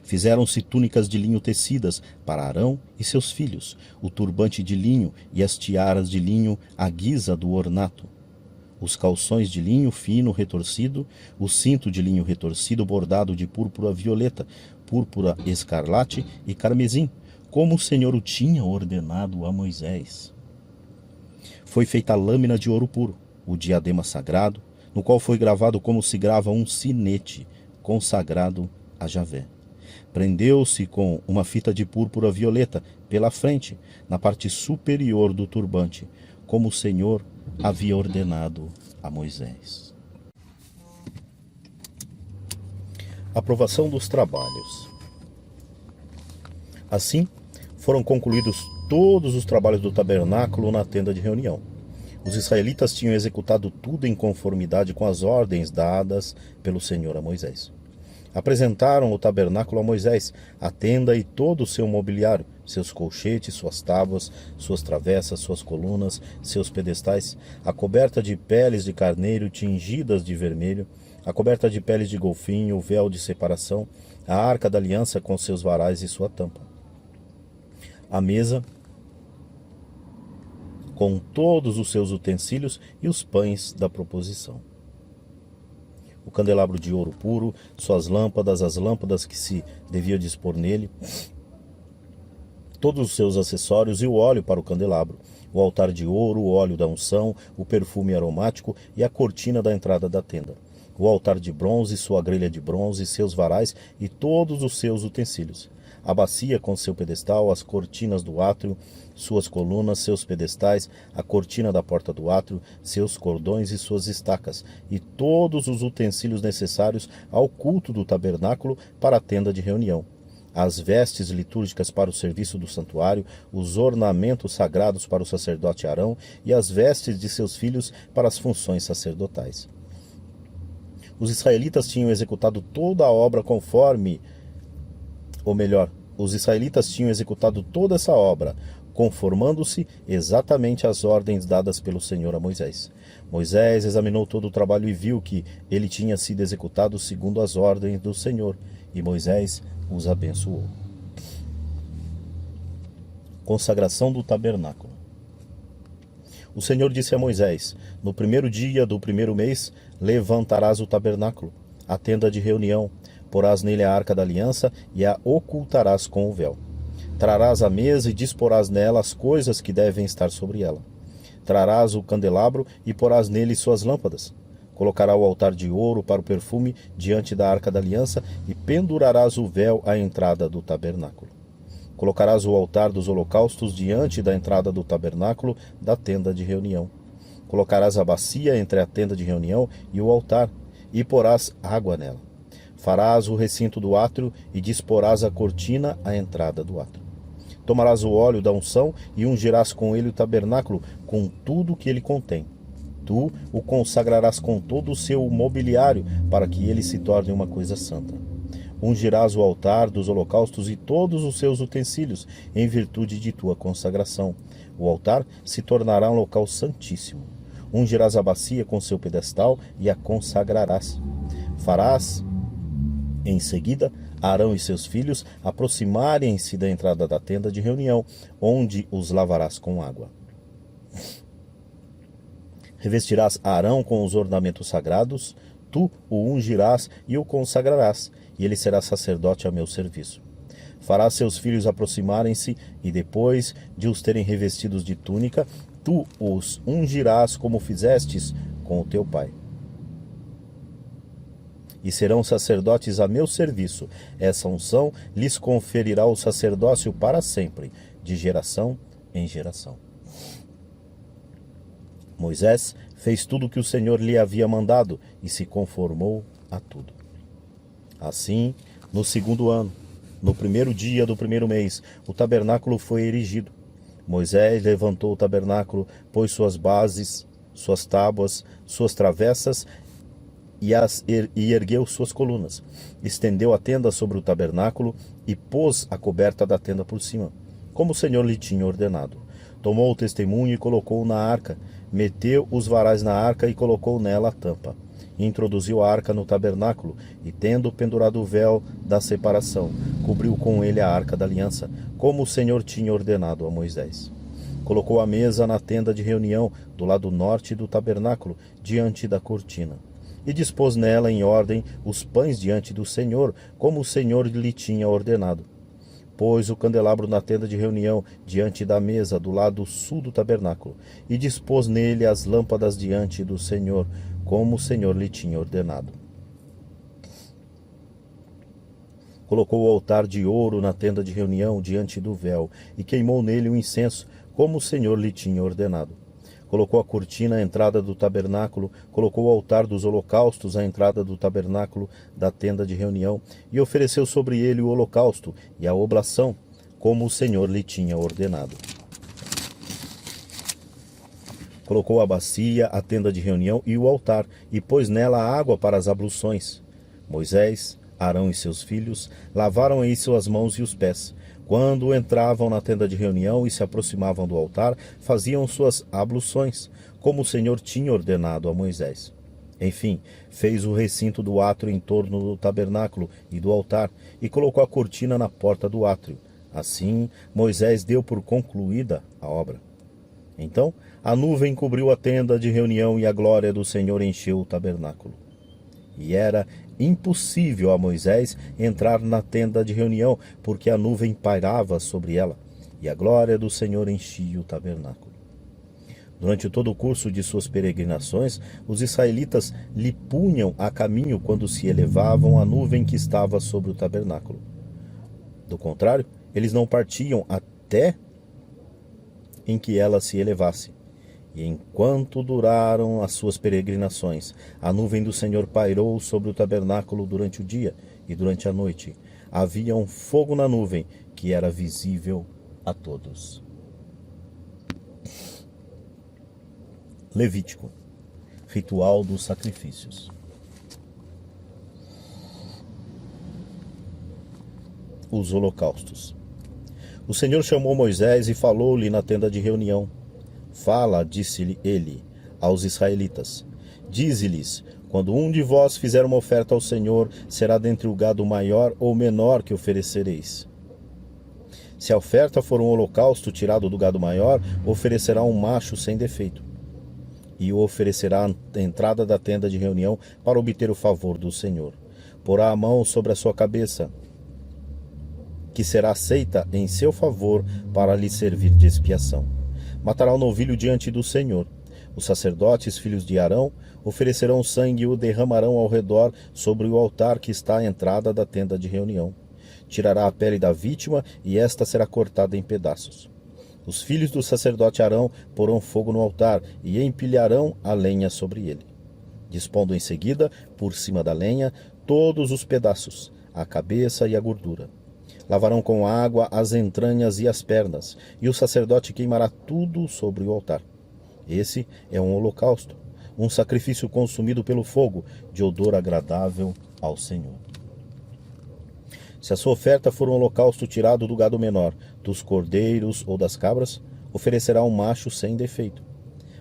Fizeram-se túnicas de linho tecidas para Arão e seus filhos, o turbante de linho e as tiaras de linho à guisa do ornato, os calções de linho fino retorcido, o cinto de linho retorcido bordado de púrpura violeta, púrpura escarlate e carmesim, como o Senhor o tinha ordenado a Moisés. Foi feita a lâmina de ouro puro, o diadema sagrado, no qual foi gravado como se grava um sinete, consagrado a Javé. Prendeu-se com uma fita de púrpura violeta pela frente, na parte superior do turbante, como o Senhor havia ordenado a Moisés. Aprovação dos trabalhos. Assim, foram concluídos todos os trabalhos do tabernáculo na tenda de reunião. Os israelitas tinham executado tudo em conformidade com as ordens dadas pelo Senhor a Moisés. Apresentaram o tabernáculo a Moisés, a tenda e todo o seu mobiliário, seus colchetes, suas tábuas, suas travessas, suas colunas, seus pedestais, a coberta de peles de carneiro tingidas de vermelho, a coberta de peles de golfinho, o véu de separação, a arca da aliança com seus varais e sua tampa, a mesa com todos os seus utensílios e os pães da proposição, o candelabro de ouro puro, suas lâmpadas, as lâmpadas que se devia dispor nele, todos os seus acessórios e o óleo para o candelabro, o altar de ouro, o óleo da unção, o perfume aromático e a cortina da entrada da tenda, o altar de bronze, sua grelha de bronze, seus varais e todos os seus utensílios, a bacia com seu pedestal, as cortinas do átrio, suas colunas, seus pedestais, a cortina da porta do átrio, seus cordões e suas estacas, e todos os utensílios necessários ao culto do tabernáculo para a tenda de reunião, as vestes litúrgicas para o serviço do santuário, os ornamentos sagrados para o sacerdote Arão e as vestes de seus filhos para as funções sacerdotais. Os israelitas tinham executado toda a obra conforme, ou melhor, os israelitas tinham executado toda essa obra, conformando-se exatamente às ordens dadas pelo Senhor a Moisés. Moisés examinou todo o trabalho e viu que ele tinha sido executado segundo as ordens do Senhor, e Moisés os abençoou. Consagração do tabernáculo. O Senhor disse a Moisés: no primeiro dia do primeiro mês, levantarás o tabernáculo, a tenda de reunião, porás nele a arca da aliança e a ocultarás com o véu. Trarás a mesa e disporás nela as coisas que devem estar sobre ela. Trarás o candelabro e porás nele suas lâmpadas. Colocará o altar de ouro para o perfume diante da arca da aliança e pendurarás o véu à entrada do tabernáculo. Colocarás o altar dos holocaustos diante da entrada do tabernáculo da tenda de reunião. Colocarás a bacia entre a tenda de reunião e o altar e porás água nela. Farás o recinto do átrio e disporás a cortina à entrada do átrio. Tomarás o óleo da unção e ungirás com ele o tabernáculo com tudo o que ele contém. Tu o consagrarás com todo o seu mobiliário para que ele se torne uma coisa santa. Ungirás o altar dos holocaustos e todos os seus utensílios, em virtude de tua consagração. O altar se tornará um local santíssimo. Ungirás a bacia com seu pedestal e a consagrarás. Farás, em seguida, Arão e seus filhos aproximarem-se da entrada da tenda de reunião, onde os lavarás com água. Revestirás Arão com os ornamentos sagrados, tu o ungirás e o consagrarás, e ele será sacerdote a meu serviço. Farás seus filhos aproximarem-se, e depois de os terem revestidos de túnica, tu os ungirás como fizestes com o teu pai. E serão sacerdotes a meu serviço. Essa unção lhes conferirá o sacerdócio para sempre, de geração em geração. Moisés fez tudo o que o Senhor lhe havia mandado e se conformou a tudo. Assim, no segundo ano, no primeiro dia do primeiro mês, o tabernáculo foi erigido. Moisés levantou o tabernáculo, pôs suas bases, suas tábuas, suas travessas e ergueu suas colunas. Estendeu a tenda sobre o tabernáculo e pôs a coberta da tenda por cima, como o Senhor lhe tinha ordenado. Tomou o testemunho e colocou-o na arca. Meteu os varais na arca e colocou nela a tampa. Introduziu a arca no tabernáculo e, tendo pendurado o véu da separação, cobriu com ele a arca da aliança, como o Senhor tinha ordenado a Moisés. Colocou a mesa na tenda de reunião, do lado norte do tabernáculo, diante da cortina. E dispôs nela em ordem os pães diante do Senhor, como o Senhor lhe tinha ordenado. Pôs o candelabro na tenda de reunião, diante da mesa, do lado sul do tabernáculo, e dispôs nele as lâmpadas diante do Senhor, como o Senhor lhe tinha ordenado. Colocou o altar de ouro na tenda de reunião, diante do véu, e queimou nele o incenso, como o Senhor lhe tinha ordenado. Colocou a cortina à entrada do tabernáculo, colocou o altar dos holocaustos à entrada do tabernáculo da tenda de reunião, e ofereceu sobre ele o holocausto e a oblação, como o Senhor lhe tinha ordenado. Colocou a bacia, a tenda de reunião e o altar, e pôs nela a água para as abluções. Moisés, Arão e seus filhos lavaram aí suas mãos e os pés. Quando entravam na tenda de reunião e se aproximavam do altar, faziam suas abluções, como o Senhor tinha ordenado a Moisés. Enfim, fez o recinto do átrio em torno do tabernáculo e do altar, e colocou a cortina na porta do átrio. Assim, Moisés deu por concluída a obra. Então, a nuvem cobriu a tenda de reunião e a glória do Senhor encheu o tabernáculo. E era impossível a Moisés entrar na tenda de reunião, porque a nuvem pairava sobre ela, e a glória do Senhor enchia o tabernáculo. Durante todo o curso de suas peregrinações, os israelitas lhe punham a caminho quando se elevavam a nuvem que estava sobre o tabernáculo. Do contrário, eles não partiam até em que ela se elevasse. E enquanto duraram as suas peregrinações, a nuvem do Senhor pairou sobre o tabernáculo durante o dia e durante a noite. Havia um fogo na nuvem que era visível a todos. Levítico, ritual dos sacrifícios. Os holocaustos. O Senhor chamou Moisés e falou-lhe na tenda de reunião. Fala, disse-lhe ele, aos israelitas. Dize-lhes, quando um de vós fizer uma oferta ao Senhor, será dentre o gado maior ou menor que oferecereis. Se a oferta for um holocausto tirado do gado maior, oferecerá um macho sem defeito, e o oferecerá à entrada da tenda de reunião para obter o favor do Senhor. Porá a mão sobre a sua cabeça, que será aceita em seu favor para lhe servir de expiação. Matará o novilho diante do Senhor. Os sacerdotes, filhos de Arão, oferecerão o sangue e o derramarão ao redor sobre o altar que está à entrada da tenda de reunião. Tirará a pele da vítima e esta será cortada em pedaços. Os filhos do sacerdote Arão porão fogo no altar e empilharão a lenha sobre ele, dispondo em seguida, por cima da lenha, todos os pedaços, a cabeça e a gordura. Lavarão com água as entranhas e as pernas, e o sacerdote queimará tudo sobre o altar. Esse é um holocausto, um sacrifício consumido pelo fogo, de odor agradável ao Senhor. Se a sua oferta for um holocausto tirado do gado menor, dos cordeiros ou das cabras, oferecerá um macho sem defeito.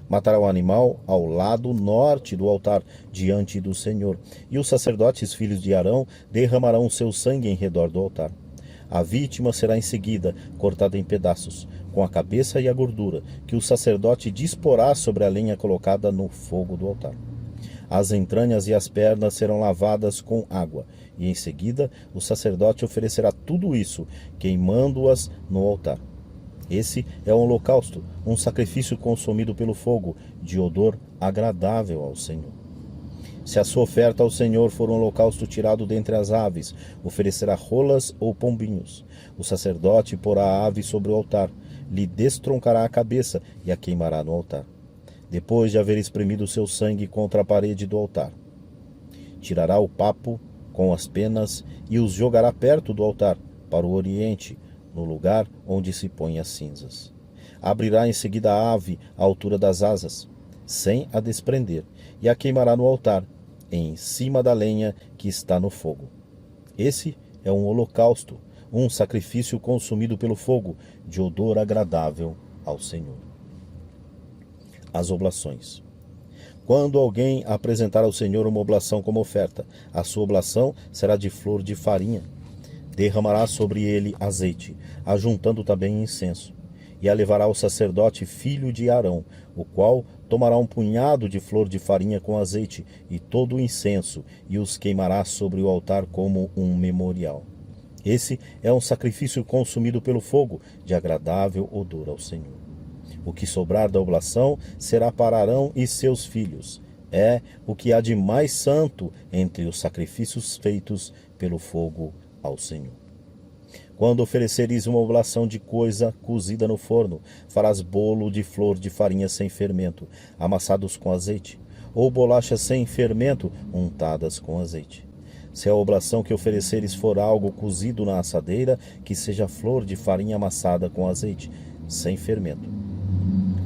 Matará o animal ao lado norte do altar, diante do Senhor, e os sacerdotes, filhos de Arão, derramarão seu sangue em redor do altar. A vítima será em seguida cortada em pedaços, com a cabeça e a gordura, que o sacerdote disporá sobre a lenha colocada no fogo do altar. As entranhas e as pernas serão lavadas com água, e em seguida o sacerdote oferecerá tudo isso, queimando-as no altar. Esse é um holocausto, um sacrifício consumido pelo fogo, de odor agradável ao Senhor. Se a sua oferta ao Senhor for um holocausto tirado dentre as aves, oferecerá rolas ou pombinhos. O sacerdote porá a ave sobre o altar, lhe destroncará a cabeça e a queimará no altar, depois de haver espremido seu sangue contra a parede do altar. Tirará o papo com as penas e os jogará perto do altar, para o oriente, no lugar onde se põem as cinzas. Abrirá em seguida a ave à altura das asas, sem a desprender, e a queimará no altar, em cima da lenha que está no fogo. Esse é um holocausto, um sacrifício consumido pelo fogo, de odor agradável ao Senhor. As oblações. Quando alguém apresentar ao Senhor uma oblação como oferta, a sua oblação será de flor de farinha. Derramará sobre ele azeite, ajuntando também incenso, e a levará ao sacerdote filho de Arão, o qual tomará um punhado de flor de farinha com azeite e todo o incenso, e os queimará sobre o altar como um memorial. Esse é um sacrifício consumido pelo fogo, de agradável odor ao Senhor. O que sobrar da oblação será para Arão e seus filhos. É o que há de mais santo entre os sacrifícios feitos pelo fogo ao Senhor. Quando ofereceres uma oblação de coisa cozida no forno, farás bolo de flor de farinha sem fermento, amassados com azeite, ou bolachas sem fermento, untadas com azeite. Se a oblação que ofereceres for algo cozido na assadeira, que seja flor de farinha amassada com azeite, sem fermento.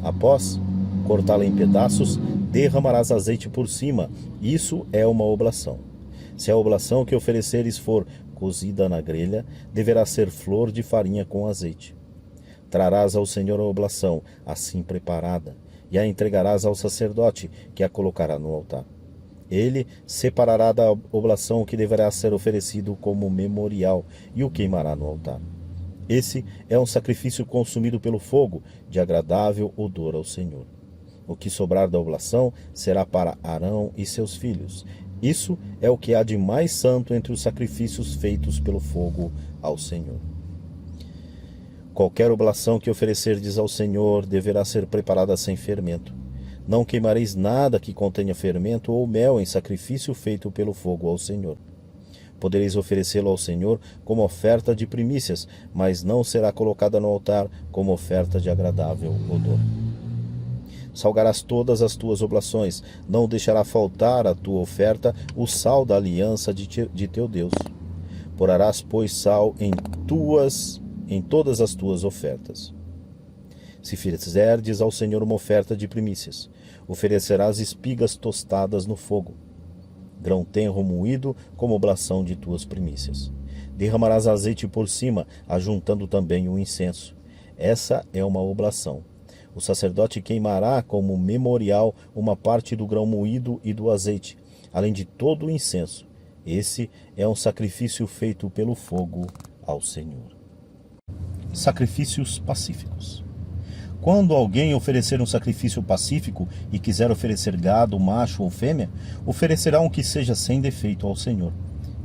Após cortá-la em pedaços, derramarás azeite por cima. Isso é uma oblação. Se a oblação que ofereceres for cozida na grelha, deverá ser flor de farinha com azeite. Trarás ao Senhor a oblação, assim preparada, e a entregarás ao sacerdote, que a colocará no altar. Ele separará da oblação o que deverá ser oferecido como memorial, e o queimará no altar. Esse é um sacrifício consumido pelo fogo, de agradável odor ao Senhor. O que sobrar da oblação será para Arão e seus filhos. Isso é o que há de mais santo entre os sacrifícios feitos pelo fogo ao Senhor. Qualquer oblação que oferecerdes ao Senhor deverá ser preparada sem fermento. Não queimareis nada que contenha fermento ou mel em sacrifício feito pelo fogo ao Senhor. Podereis oferecê-lo ao Senhor como oferta de primícias, mas não será colocada no altar como oferta de agradável odor. Salgarás todas as tuas oblações, não deixará faltar à tua oferta o sal da aliança de teu Deus. Porás, pois, sal em todas as tuas ofertas. Se fizerdes ao Senhor uma oferta de primícias, oferecerás espigas tostadas no fogo, grão tenro moído como oblação de tuas primícias. Derramarás azeite por cima, ajuntando também o incenso. Essa é uma oblação. O sacerdote queimará como memorial uma parte do grão moído e do azeite, além de todo o incenso. Esse é um sacrifício feito pelo fogo ao Senhor. Sacrifícios pacíficos. Quando alguém oferecer um sacrifício pacífico e quiser oferecer gado, macho ou fêmea, oferecerá um que seja sem defeito ao Senhor.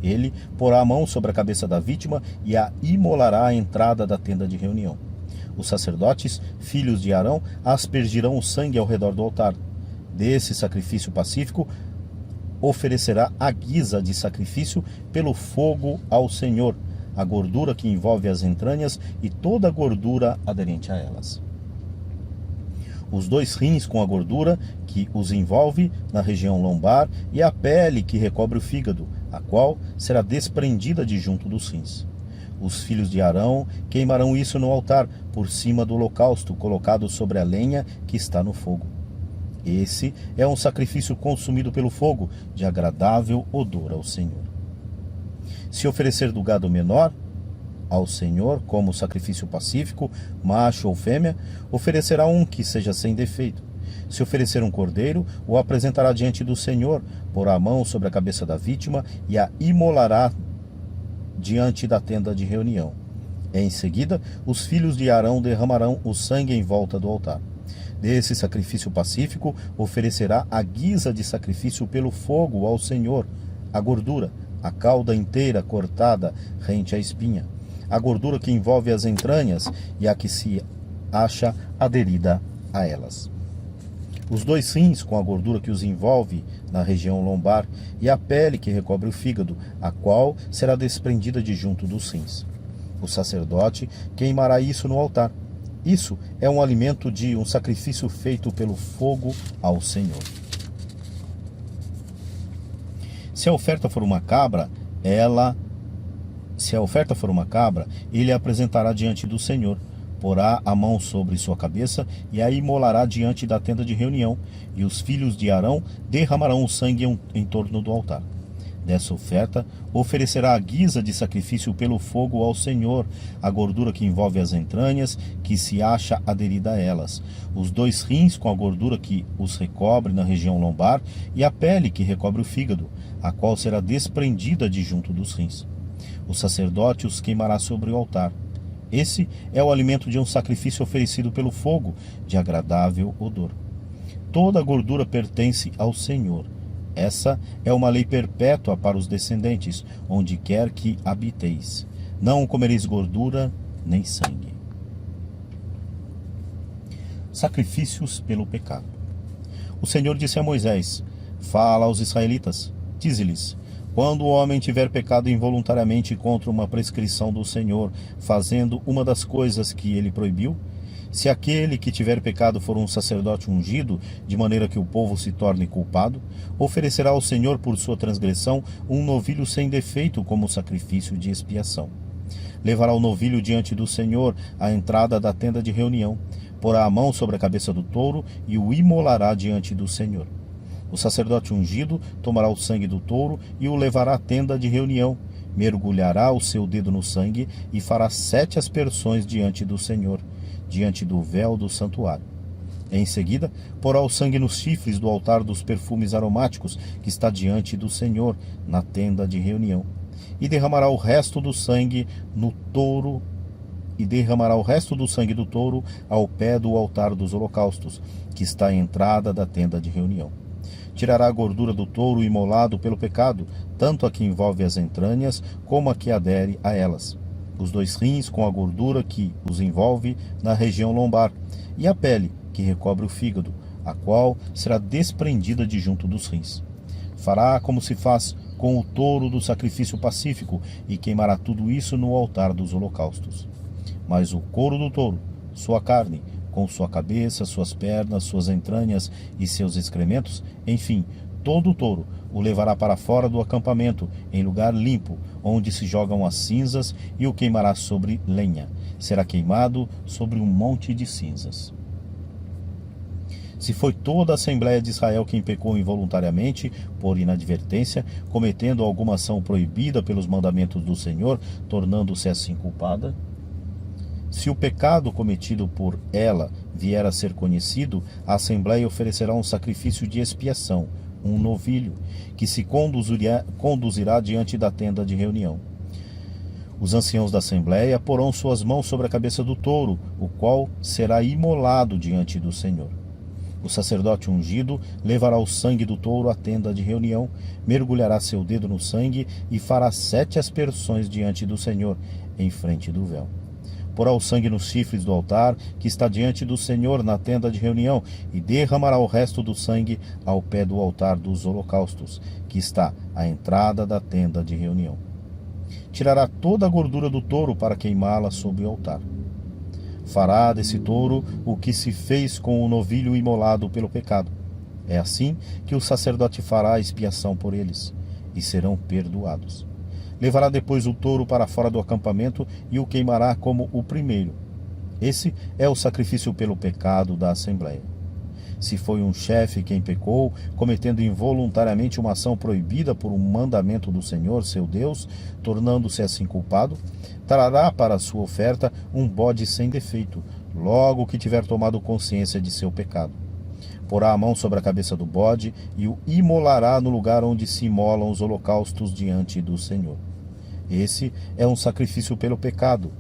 Ele porá a mão sobre a cabeça da vítima e a imolará à entrada da tenda de reunião. Os sacerdotes, filhos de Arão, aspergirão o sangue ao redor do altar. Desse sacrifício pacífico, oferecerá a guisa de sacrifício pelo fogo ao Senhor, a gordura que envolve as entranhas e toda a gordura aderente a elas. Os 2 rins com a gordura que os envolve na região lombar e a pele que recobre o fígado, a qual será desprendida de junto dos rins. Os filhos de Arão queimarão isso no altar, por cima do holocausto, colocado sobre a lenha que está no fogo. Esse é um sacrifício consumido pelo fogo, de agradável odor ao Senhor. Se oferecer do gado menor ao Senhor, como sacrifício pacífico, macho ou fêmea, oferecerá um que seja sem defeito. Se oferecer um cordeiro, o apresentará diante do Senhor, porá a mão sobre a cabeça da vítima e a imolará diante da tenda de reunião. Em seguida, os filhos de Arão derramarão o sangue em volta do altar. Desse sacrifício pacífico, oferecerá a guisa de sacrifício pelo fogo ao Senhor, a gordura, a cauda inteira cortada rente à espinha, a gordura que envolve as entranhas e a que se acha aderida a elas. Os 2 rins com a gordura que os envolve na região lombar e a pele que recobre o fígado, a qual será desprendida de junto dos rins. O sacerdote queimará isso no altar. Isso é um alimento de um sacrifício feito pelo fogo ao Senhor. Se a oferta for uma cabra, ele a apresentará diante do Senhor, porá a mão sobre sua cabeça e a imolará diante da tenda de reunião, e os filhos de Arão derramarão o sangue em torno do altar. Dessa oferta, oferecerá a guisa de sacrifício pelo fogo ao Senhor, a gordura que envolve as entranhas, que se acha aderida a elas, os 2 rins com a gordura que os recobre na região lombar e a pele que recobre o fígado, a qual será desprendida de junto dos rins. O sacerdote os queimará sobre o altar. Esse é o alimento de um sacrifício oferecido pelo fogo, de agradável odor. Toda a gordura pertence ao Senhor. Essa é uma lei perpétua para os descendentes, onde quer que habiteis. Não comereis gordura nem sangue. Sacrifícios pelo pecado. O Senhor disse a Moisés: Fala aos israelitas, dize-lhes: quando o homem tiver pecado involuntariamente contra uma prescrição do Senhor, fazendo uma das coisas que ele proibiu, se aquele que tiver pecado for um sacerdote ungido, de maneira que o povo se torne culpado, oferecerá ao Senhor por sua transgressão um novilho sem defeito como sacrifício de expiação. Levará o novilho diante do Senhor à entrada da tenda de reunião, porá a mão sobre a cabeça do touro e o imolará diante do Senhor. O sacerdote ungido tomará o sangue do touro e o levará à tenda de reunião, mergulhará o seu dedo no sangue e fará 7 aspersões diante do Senhor, diante do véu do santuário. Em seguida, porá o sangue nos chifres do altar dos perfumes aromáticos que está diante do Senhor, na tenda de reunião, e derramará o resto do sangue no touro do touro ao pé do altar dos holocaustos, que está à entrada da tenda de reunião. Tirará a gordura do touro imolado pelo pecado, tanto a que envolve as entranhas, como a que adere a elas, os 2 rins com a gordura que os envolve na região lombar, e a pele que recobre o fígado, a qual será desprendida de junto dos rins. Fará como se faz com o touro do sacrifício pacífico, e queimará tudo isso no altar dos holocaustos. Mas o couro do touro, sua carne, com sua cabeça, suas pernas, suas entranhas e seus excrementos, enfim, todo o touro, o levará para fora do acampamento, em lugar limpo, onde se jogam as cinzas, e o queimará sobre lenha. Será queimado sobre um monte de cinzas. Se foi toda a Assembleia de Israel quem pecou involuntariamente, por inadvertência, cometendo alguma ação proibida pelos mandamentos do Senhor, tornando-se assim culpada, se o pecado cometido por ela vier a ser conhecido, a Assembleia oferecerá um sacrifício de expiação, um novilho, que se conduzirá diante da tenda de reunião. Os anciãos da Assembleia porão suas mãos sobre a cabeça do touro, o qual será imolado diante do Senhor. O sacerdote ungido levará o sangue do touro à tenda de reunião, mergulhará seu dedo no sangue e fará 7 aspersões diante do Senhor, em frente do véu. Porá o sangue nos chifres do altar, que está diante do Senhor na tenda de reunião, e derramará o resto do sangue ao pé do altar dos holocaustos, que está à entrada da tenda de reunião. Tirará toda a gordura do touro para queimá-la sobre o altar. Fará desse touro o que se fez com o novilho imolado pelo pecado. É assim que o sacerdote fará a expiação por eles, e serão perdoados. Levará depois o touro para fora do acampamento e o queimará como o primeiro. Esse é o sacrifício pelo pecado da Assembleia. Se foi um chefe quem pecou, cometendo involuntariamente uma ação proibida por um mandamento do Senhor, seu Deus, tornando-se assim culpado, trará para a sua oferta um bode sem defeito, logo que tiver tomado consciência de seu pecado. Porá a mão sobre a cabeça do bode e o imolará no lugar onde se imolam os holocaustos diante do Senhor. Esse é um sacrifício pelo pecado.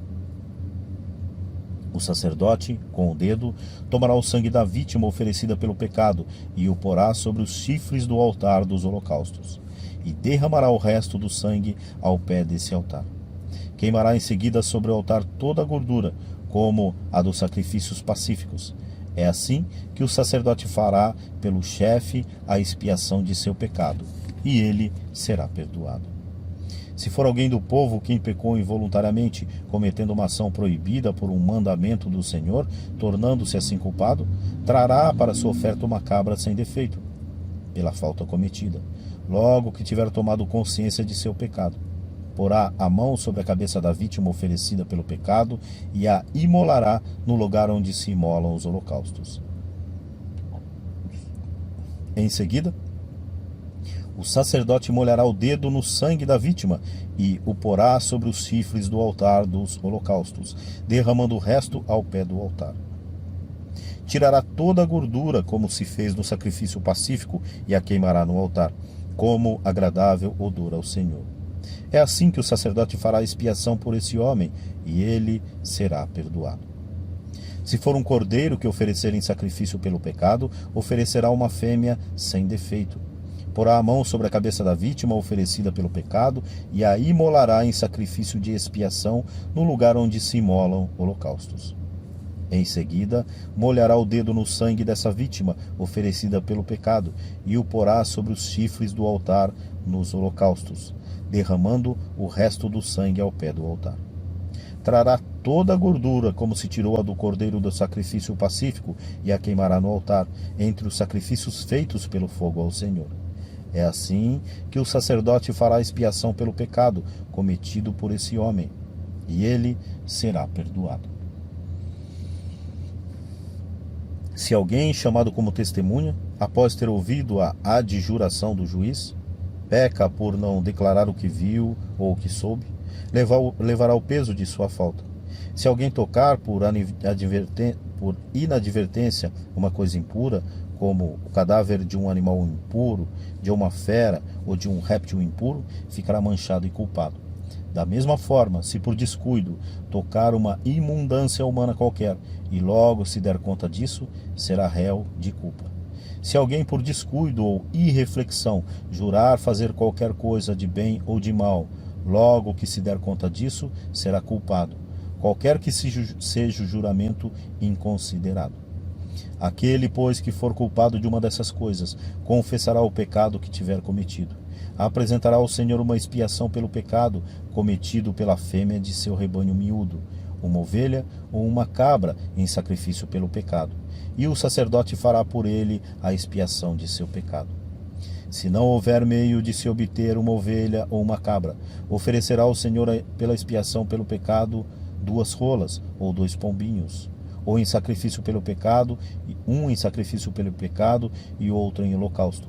O sacerdote, com o dedo, tomará o sangue da vítima oferecida pelo pecado e o porá sobre os chifres do altar dos holocaustos, e derramará o resto do sangue ao pé desse altar. Queimará em seguida sobre o altar toda a gordura, como a dos sacrifícios pacíficos. É assim que o sacerdote fará pelo chefe a expiação de seu pecado, e ele será perdoado. Se for alguém do povo quem pecou involuntariamente, cometendo uma ação proibida por um mandamento do Senhor, tornando-se assim culpado, trará para sua oferta uma cabra sem defeito, pela falta cometida, logo que tiver tomado consciência de seu pecado. Porá a mão sobre a cabeça da vítima oferecida pelo pecado e a imolará no lugar onde se imolam os holocaustos. Em seguida, o sacerdote molhará o dedo no sangue da vítima e o porá sobre os chifres do altar dos holocaustos, derramando o resto ao pé do altar. Tirará toda a gordura, como se fez no sacrifício pacífico, e a queimará no altar, como agradável odor ao Senhor. É assim que o sacerdote fará expiação por esse homem, e ele será perdoado. Se for um cordeiro que oferecer em sacrifício pelo pecado, oferecerá uma fêmea sem defeito. Porá a mão sobre a cabeça da vítima oferecida pelo pecado e a imolará em sacrifício de expiação no lugar onde se imolam holocaustos. Em seguida, molhará o dedo no sangue dessa vítima oferecida pelo pecado e o porá sobre os chifres do altar nos holocaustos, derramando o resto do sangue ao pé do altar. Trará toda a gordura, como se tirou a do cordeiro do sacrifício pacífico, e a queimará no altar, entre os sacrifícios feitos pelo fogo ao Senhor. É assim que o sacerdote fará expiação pelo pecado cometido por esse homem, e ele será perdoado. Se alguém, chamado como testemunha, após ter ouvido a adjuração do juiz, peca por não declarar o que viu ou o que soube, levará o peso de sua falta. Se alguém tocar por inadvertência uma coisa impura, como o cadáver de um animal impuro, de uma fera ou de um réptil impuro, ficará manchado e culpado. Da mesma forma, se por descuido tocar uma imundância humana qualquer e logo se der conta disso, será réu de culpa. Se alguém por descuido ou irreflexão jurar fazer qualquer coisa de bem ou de mal, logo que se der conta disso, será culpado, qualquer que seja o juramento inconsiderado. Aquele, pois, que for culpado de uma dessas coisas, confessará o pecado que tiver cometido. Apresentará ao Senhor uma expiação pelo pecado cometido pela fêmea de seu rebanho miúdo, uma ovelha ou uma cabra em sacrifício pelo pecado, e o sacerdote fará por ele a expiação de seu pecado. Se não houver meio de se obter uma ovelha ou uma cabra, oferecerá ao Senhor pela expiação pelo pecado 2 rolas ou 2 pombinhos, ou em sacrifício pelo pecado, um em sacrifício pelo pecado e outro em holocausto.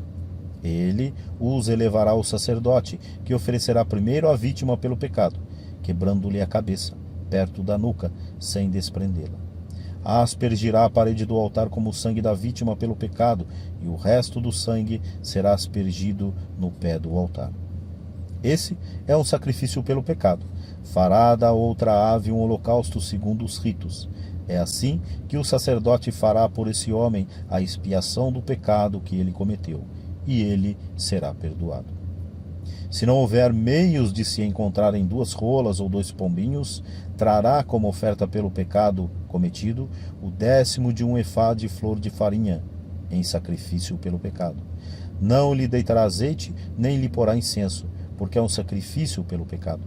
Ele os elevará ao sacerdote, que oferecerá primeiro a vítima pelo pecado, quebrando-lhe a cabeça, perto da nuca, sem desprendê-la. Aspergirá a parede do altar como o sangue da vítima pelo pecado, e o resto do sangue será aspergido no pé do altar. Esse é um sacrifício pelo pecado. Fará da outra ave um holocausto segundo os ritos. É assim que o sacerdote fará por esse homem a expiação do pecado que ele cometeu, e ele será perdoado. Se não houver meios de se encontrarem 2 rolas ou 2 pombinhos, trará como oferta pelo pecado cometido o 10º de um efá de flor de farinha, em sacrifício pelo pecado. Não lhe deitará azeite, nem lhe porá incenso, porque é um sacrifício pelo pecado.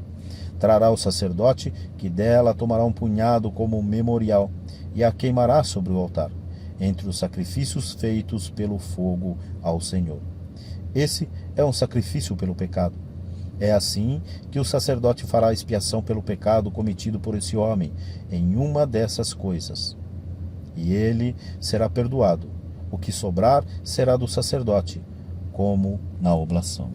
Trará o sacerdote, que dela tomará um punhado como memorial, e a queimará sobre o altar, entre os sacrifícios feitos pelo fogo ao Senhor. Esse é um sacrifício pelo pecado. É assim que o sacerdote fará expiação pelo pecado cometido por esse homem, em uma dessas coisas. E ele será perdoado. O que sobrar será do sacerdote, como na oblação.